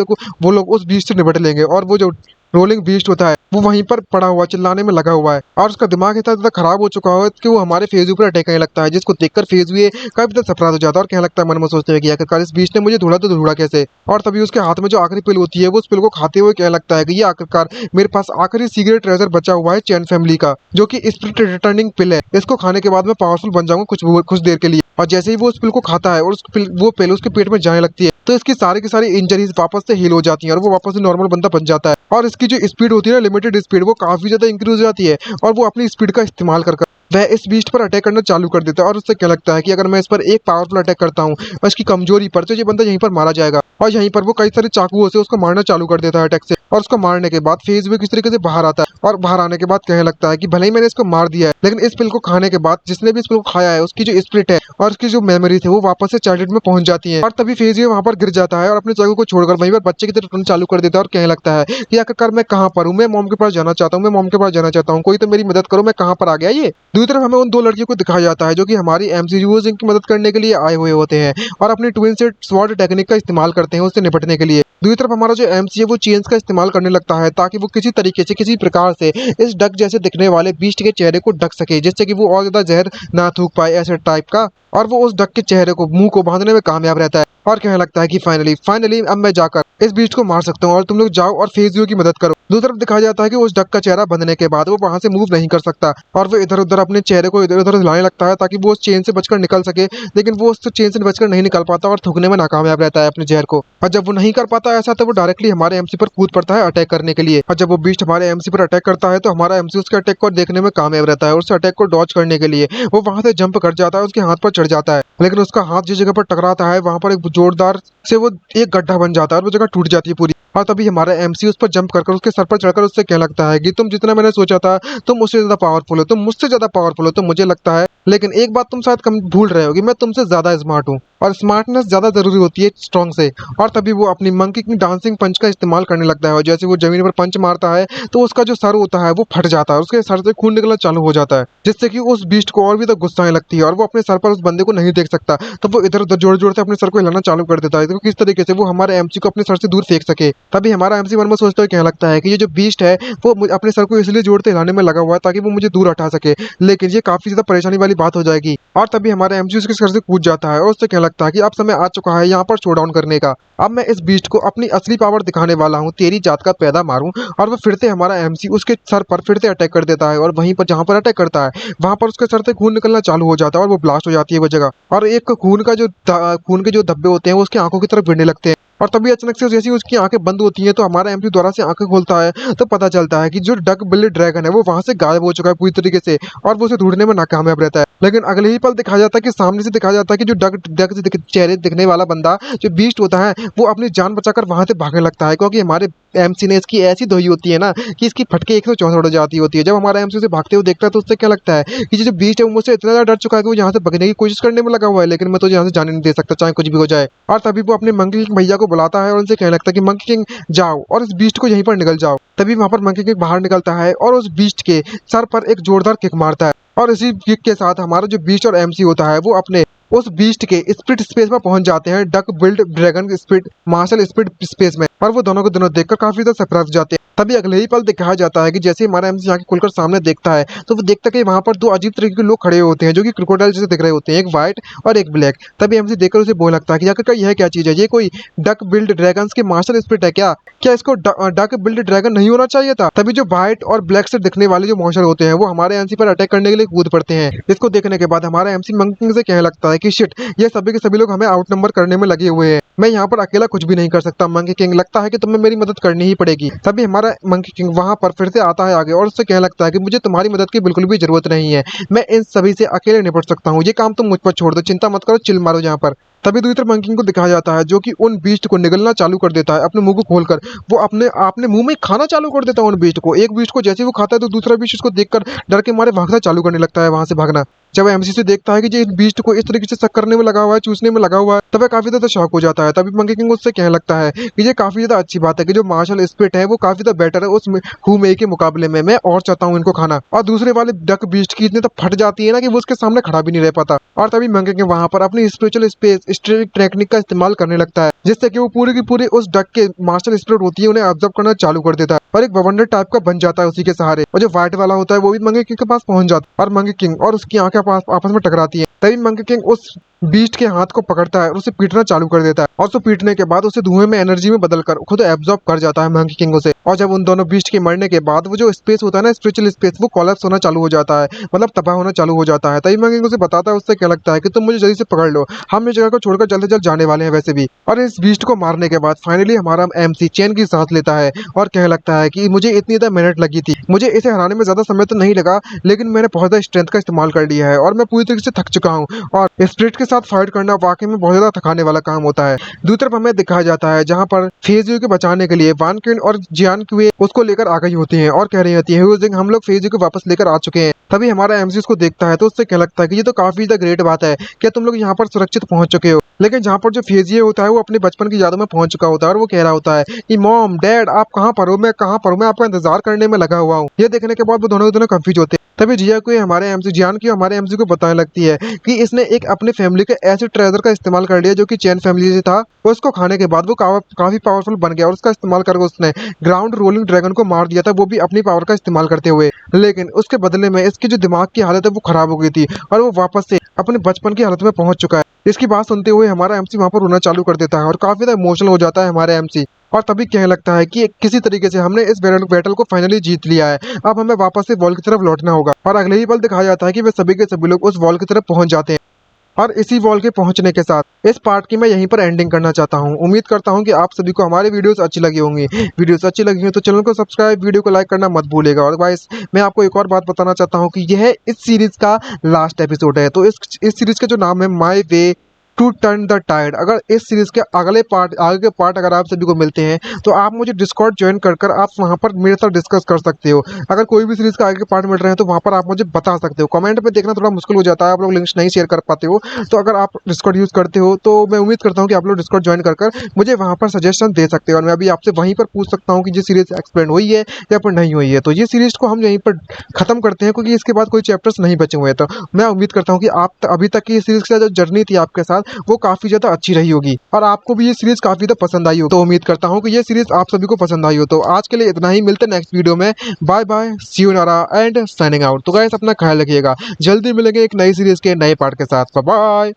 वो लोग उस बीच से निपट लेंगे। और वो जो रोलिंग बीस्ट होता है वो वहीं पर पड़ा हुआ चिल्लाने में लगा हुआ है और उसका दिमाग इतना ज्यादा खराब हो चुका है कि वो हमारे फेजियो पर अटैक करने लगता है, जिसको देखकर फेजियो काफी ज्यादा सरप्राइज हो जाता है और कहने लगता है मन में सोचते हुए कि आखिरकार इस बीस्ट ने मुझे ढूंढा तो ढूंढा कैसे। और तभी उसके हाथ में जो आखिरी पिल होती है वो उस पिल को खाते हुए कहने लगता है कि ये आखिरकार मेरे पास आखिरी सीक्रेट ट्रेजर बचा हुआ है चैन फैमिली का, जो कि स्पिरिट रिटर्निंग पिल है, इसको खाने के बाद मैं पावरफुल बन जाऊंगा कुछ देर के लिए। और जैसे ही वो उस पिल को खाता है और वो पिल उसके पेट में जाने लगती है तो इसकी सारी की सारी इंजरीज वापस से हील हो जाती हैं और वो वापस से नॉर्मल बंदा बन जाता है। और इसकी जो स्पीड होती है ना, लिमिटेड स्पीड, वो काफी ज्यादा इंक्रीज हो जाती है और वो अपनी स्पीड का इस्तेमाल कर वह इस बीस्ट पर अटैक करना चालू कर देता है और उससे क्या लगता है कि अगर मैं इस पर एक पावरफुल अटैक करता हूँ और इसकी कमजोरी पर, तो ये बंदा यहीं पर मारा जाएगा। और यहीं पर वो कई सारे चाकुओं से उसको मारना चालू कर देता है अटैक से। और उसको मारने के बाद फेज भी किस तरीके से बाहर आता है और बाहर आने के बाद कहने लगता है कि भले ही मैंने इसको मार दिया है, लेकिन इस पिल को खाने के बाद जिसने भी इस पिल को खाया है उसकी जो स्पिरिट है और उसकी जो मेमोरी है वो वापस से चाइल्डहुड में पहुंच जाती है। और तभी फेज भी वहां पर गिर जाता है और अपने जगह को छोड़कर वहीं पर बच्चे की तरफ रुकना चालू कर देता है और कहने लगता है कि आखिरकार मैं कहाँ पर हूँ, मैं मॉम के पास जाना चाहता हूँ, मैं मॉम के पास जाना चाहता हूँ, कोई तो मेरी मदद करो, मैं कहाँ पर आ गया ये। दूसरी तरफ हमें उन दो लड़कियों को दिखाया जाता है जो कि हमारी एमसीयूज इनकी मदद करने के लिए आए हुए होते हैं और अपनी ट्विन सेट स्वॉर्ड टेक्निक का इस्तेमाल करते हैं उससे निपटने के लिए। दूसरी तरफ हमारा जो एमसी है वो चेन्स का इस्तेमाल करने लगता है ताकि वो किसी तरीके से, किसी प्रकार से इस डक जैसे दिखने वाले बीस्ट के चेहरे को ढक सके, जिससे कि वो और ज्यादा जहर ना थूक पाए ऐसे टाइप का। और वो उस डक के चेहरे को, मुंह को बांधने में कामयाब रहता है और कहने लगता है कि फाइनली अब मैं जाकर इस बीस्ट को मार सकता हूँ और तुम लोग जाओ और फेजियो की मदद करो। दूसरी तरफ दिखाया जाता है कि उस डक का चेहरा बंधने के बाद वो वहां से मूव नहीं कर सकता और वो इधर उधर अपने चेहरे को इधर उधर हिलाने लगता है ताकि वो उस चेन से बचकर निकल सके, लेकिन वो उस चेन से बचकर नहीं निकल पाता और थूकने में नाकामयाब रहता है अपने जहर को। और जब वो नहीं कर पाता ऐसा, तो वो डायरेक्टली हमारे एमसी पर कूद पड़ता है अटैक करने के लिए। और जब वो बीस्ट हमारे एमसी पर अटैक करता है तो हमारा एमसी उसके अटैक को देखने में कामयाब रहता है और उस अटैक को डॉज करने के लिए वो वहां से जंप कर जाता है, उसके हाथ पर चढ़ जाता है, लेकिन उसका हाथ जिस जगह पर टकराता है वहां पर एक जोरदार से वो एक गड्ढा बन जाता है और वो जगह टूट जाती है पूरी। और तभी हमारा एमसी उस पर जंप कर उसके सर पर चढ़कर उससे क्या लगता है कि तुम जितना मैंने सोचा था तुम मुझसे ज्यादा पावरफुल हो, तुम मुझसे ज्यादा पावरफुल हो तो मुझे लगता है, लेकिन एक बात तुम शायद कम भूल रहे हो कि मैं तुमसे ज्यादा स्मार्ट हूँ और स्मार्टनेस ज्यादा जरूरी होती है स्ट्रॉन्ग से। और तभी वो अपनी मंकी की डांसिंग पंच का इस्तेमाल करने लगता है और जैसे वो जमीन पर पंच मारता है तो उसका जो सर होता है वो फट जाता है, उसके सर से खून निकलना चालू हो जाता है, जिससे कि उस बीस्ट को और भी तक गुस्सा आने लगती है और वो अपने सर पर उस बंदे को नहीं देख सकता। तो वो इधर उधर जोर जोर से अपने सर को हिलाना चालू कर देता है तो किस तरीके से वो हमारे एमसी को अपने सर से दूर फेंक सके। तभी हमारा एमसी मन में सोचता है, कहने लगता है कि ये जो बीस्ट है वो अपने सर को इसलिए जोड़ते हिलाने में लगा हुआ है ताकि वो मुझे दूर हटा सके, लेकिन ये काफी ज्यादा परेशानी वाली बात हो जाएगी। और तभी हमारा एमसी उसके सर से कूद जाता है और उससे कहने लगता है कि अब समय आ चुका है यहाँ पर शोडाउन करने का, अब मैं इस बीस्ट को अपनी असली पावर दिखाने वाला हूँ, तेरी जात का पैदा मारूं। और वो फिर से हमारा एमसी उसके सर पर फिर से अटैक कर देता है और वहीं पर जहां पर अटैक करता है वहां पर उसके सर से खून निकलना चालू हो जाता है और वो ब्लास्ट हो जाती है वो जगह, और एक खून के जो धब्बे होते हैं वो उसकी आंखों की तरफ गिरने लगते हैं। और तभी अचानक से जैसे ही उसकी आंखें बंद होती हैं तो हमारा एमपी दोबारा से आंखें खोलता है तो पता चलता है कि जो डक बिल्ड ड्रैगन है वो वहां से गायब हो चुका है पूरी तरीके से और वो उसे ढूंढने में नाकामयाब रहता है। लेकिन अगले ही पल दिखाया जाता है कि सामने से दिखाया जाता है कि जो डक डक से चेहरे दिखने वाला बंदा जो बीस्ट होता है वो अपनी जान बचाकर वहां से भागने लगता है, क्योंकि हमारे एमसी ने इसकी ऐसी धोई होती है ना कि इसकी फटके 164 हो जाती होती है। जब हमारा एमसी उसे भागते हुए देखता है तो उससे क्या लगता है कि जो बीस्ट है वो मुझसे इतना ज्यादा डर चुका है कि वो यहाँ से भगने की कोशिश करने में लगा हुआ है, लेकिन मैं तो यहाँ से जाने नहीं दे सकता चाहे कुछ भी हो जाए। और तभी वो अपने मंकी किंग भैया को बुलाता है और उनसे कहने लगता है कि मंकी किंग जाओ और इस बीस्ट को यहीं पर निकल जाओ। तभी वहां पर मंकी किंग बाहर निकलता है और उस बीस्ट के सर पर एक जोरदार किक मारता है और इसी किक के साथ हमारा जो बीस्ट और एमसी होता है वो अपने उस बीस्ट के स्पिरिट स्पेस में पहुंच जाते हैं, duck build dragon spirit martial spirit space में, और वो दोनों को दोनों देखकर काफी ज्यादा सरप्राइज हो जाते हैं। तभी अगले ही पल दिखाया जाता है कि जैसे हमारा एमसी आके खुलकर सामने देखता है तो वो देखता है कि वहां पर दो अजीब तरीके के लोग खड़े होते हैं जो कि क्रोकोडाइल जैसे दिख रहे होते हैं, एक व्हाइट और एक ब्लैक। तभी एमसी देखकर उसे बोलने लगता है कि आखिरकार यह क्या चीज है, ये कोई डक बिल्ड ड्रैगन के मार्शल स्पिरिट है क्या, क्या इसको डक बिल्ड ड्रैगन नहीं होना चाहिए था। तभी जो व्हाइट और ब्लैक से दिखने वाले जो मॉन्स्टर होते हैं वो हमारे एमसी पर अटैक करने के लिए कूद पड़ते हैं। इसको देखने के बाद हमारा एमसी मंकी किंग से कहने लगता है कि शिट, ये सभी के सभी लोग हमें आउटनंबर करने में लगे हुए हैं, मैं यहाँ पर अकेला कुछ भी नहीं कर सकता। मंकी किंग, लगता है कि तुम्हें मेरी मदद करनी ही पड़ेगी। तभी हमारा मंकी किंग वहां पर फिर से आता है आगे और उससे कहने लगता है कि मुझे तुम्हारी मदद की बिल्कुल भी जरूरत नहीं है, मैं इन सभी से अकेले निपट सकता हूँ, ये काम तुम मुझ पर छोड़ दो, चिंता मत करो, चिल मारो यहाँ पर। तभी दूसरी तरफ मंकी किंग को दिखाया जाता है जो कि उन बीस्ट को निगलना चालू कर देता है अपने मुंह को खोलकर, वो अपने मुंह में खाना चालू कर देता है उन बीस्ट को। एक बीस्ट को जैसे वो खाता है तो दूसरा बीस्ट उसको देखकर डर के मारे भागना चालू करने लगता है, वहां से भागना। जब एमसी से देखता है कि इस बीस्ट को इस तरीके से शक करने में लगा हुआ है, चूसने में लगा हुआ है, तब वह काफी ज्यादा शॉक हो जाता है। तभी मंकी किंग उससे कहने लगता है कि ये काफी ज्यादा अच्छी बात है कि जो मार्शल स्पिरिट है वो काफी ज्यादा बेटर है उस हु मेई के मुकाबले में, मैं और चाहता हूँ इनको खाना। और दूसरे वाले डक बीस्ट की इतनी तो फट जाती है ना कि वो उसके सामने खड़ा भी नहीं रह पाता। और तभी मंकी किंग वहां पर अपनी स्पिरिचुअल स्पेस टेक्निक का इस्तेमाल करने लगता है, जिससे कि वो पूरी की पूरी उस डक के मार्शल स्पिरिट होती है उन्हें ऑब्जर्व करना चालू कर देता है और एक बवंडर टाइप का बन जाता है उसी के सहारे। और जो व्हाइट वाला होता है वो भी मंकी किंग के पास पहुंच जाता है और मंकी किंग और उसकी आंखें आपस में टकराती है। तभी मंकी किंग उस बीस्ट के हाथ को पकड़ता है और उसे पीटना चालू कर देता है और उसे पीटने के बाद उसे धुएं में एनर्जी में बदलकर खुद एब्जॉर्ब कर जाता है मंकी किंग उसे। और जब उन दोनों बीस्ट के मरने के बाद वो जो स्पेस होता है ना, स्पिरिचुअल स्पेस, वो कोलैप्स होना चालू हो जाता है, मतलब तबाह होना चालू हो जाता है। तभी मंकी किंग उसे बताता है, उससे क्या लगता है कि तुम मुझे जल्दी से पकड़ लो, हम इस जगह को छोड़कर जल्द से जल्द जाने वाले हैं वैसे भी। और इस बीस्ट को मारने के बाद फाइनली हमारा एमसी चैन की सांस लेता है और कहने लगता है कि मुझे इतनी ज्यादा मेहनत लगी थी, मुझे इसे हराने में ज्यादा समय तो नहीं लगा, लेकिन मैंने बहुत ज्यादा स्ट्रेंथ का इस्तेमाल कर लिया है और मैं पूरी तरीके से थक चुका हूँ। और स्पिरिट के साथ फाइट करना वाकई में बहुत ज्यादा थकाने वाला काम होता है। दूसरी तरफ हमें दिखाया जाता है जहाँ पर फेजियो को बचाने के लिए वान क्विन और जियान क्वे उसको लेकर आ गई होती हैं और कह रही होती है हम लोग फेजियो को वापस लेकर आ चुके हैं। तभी हमारा एमसी उसको देखता है तो उससे क्या लगता है कि ये तो काफी ज्यादा ग्रेट बात है, क्या तुम लोग यहाँ पर सुरक्षित पहुंच चुके हो। लेकिन जहाँ पर जो फेजियो होता है वो अपने बचपन की यादों में पहुंच चुका होता है और वो कह रहा होता है कि मॉम डैड आप कहाँ पर हो, मैं कहाँ पर हूँ, मैं आपका इंतजार करने में लगा हुआ हूँ। ये देखने के बाद वो दोनों कंफ्यूज होते हैं। तभी जिया को हमारे एमसी जियान की हमारे एमसी को बताने लगती है कि इसने एक अपने फैमिली के ऐसे ट्रेजर का इस्तेमाल कर लिया जो कि चैन फैमिली से था। उसको खाने के बाद वो काफी पावरफुल बन गया और उसका इस्तेमाल करके उसने ग्राउंड रोलिंग ड्रैगन को मार दिया था, वो भी अपनी पावर का इस्तेमाल करते हुए। लेकिन उसके बदले में इसकी जो दिमाग की हालत है वो खराब हो गई थी और वो वापस से अपने बचपन की हालत में पहुंच चुका है। इसकी बात सुनते हुए हमारा एमसी वहां पर रोना चालू कर देता है और काफी ज्यादा इमोशनल हो जाता है हमारे एमसी। और तभी कहने लगता है कि किसी तरीके से हमने इस बैटल को फाइनली जीत लिया है, अब हमें वापस से वॉल की तरफ लौटना होगा। और अगले ही पल दिखाया जाता है कि वे सभी के सभी लोग उस वॉल की तरफ पहुंच जाते हैं। और इसी वॉल के पहुंचने के साथ इस पार्ट की मैं यहीं पर एंडिंग करना चाहता हूं। उम्मीद करता हूं कि आप सभी को हमारी वीडियोस अच्छी लगी होंगी। वीडियोस अच्छी लगी हो तो चैनल को सब्सक्राइब, वीडियो को लाइक करना मत भूलिएगा। और गाइस मैं आपको एक और बात बताना चाहता हूं कि यह इस सीरीज का लास्ट एपिसोड है। तो इस सीरीज का जो नाम है my way to turn the tide, अगर इस सीरीज के आगे के पार्ट अगर आप सभी को मिलते हैं तो आप मुझे डिस्कॉर्ड ज्वाइन कर आप वहां पर मेरे साथ डिस्कस कर सकते हो। अगर कोई भी सीरीज का आगे के पार्ट मिल रहे हैं तो वहां पर आप मुझे बता सकते हो। कमेंट में देखना थोड़ा मुश्किल हो जाता है, आप लोग लिंक्स नहीं शेयर कर पाते हो, तो अगर आप डिस्कॉर्ड यूज करते हो तो मैं उम्मीद करता हूँ कि आप लोग डिस्कॉर्ड ज्वाइन कर मुझे वहां पर सजेशन दे सकते हो और मैं अभी आपसे वहीं पर पूछ सकता हूँ कि ये सीरीज एक्सप्लेन हुई है या फिर नहीं हुई है। तो ये सीरीज को हम यहीं पर खत्म करते हैं क्योंकि इसके बाद कोई चैप्टर्स नहीं बचे हुए हैं। तो मैं उम्मीद करता हूँ कि आप अभी तक की सीरीज की जो जर्नी थी आपके साथ वो काफी ज्यादा अच्छी रही होगी और आपको भी ये सीरीज काफी ज्यादा पसंद आई हो। तो उम्मीद करता हूँ कि ये सीरीज आप सभी को पसंद आई हो। तो आज के लिए इतना ही, मिलते हैं नेक्स्ट वीडियो में। बाय बाय, सी यू नारा एंड साइनिंग आउट। तो गाइस अपना ख्याल रखिएगा, जल्दी मिलेंगे एक नई सीरीज के नए पार्ट के साथ। Bye bye.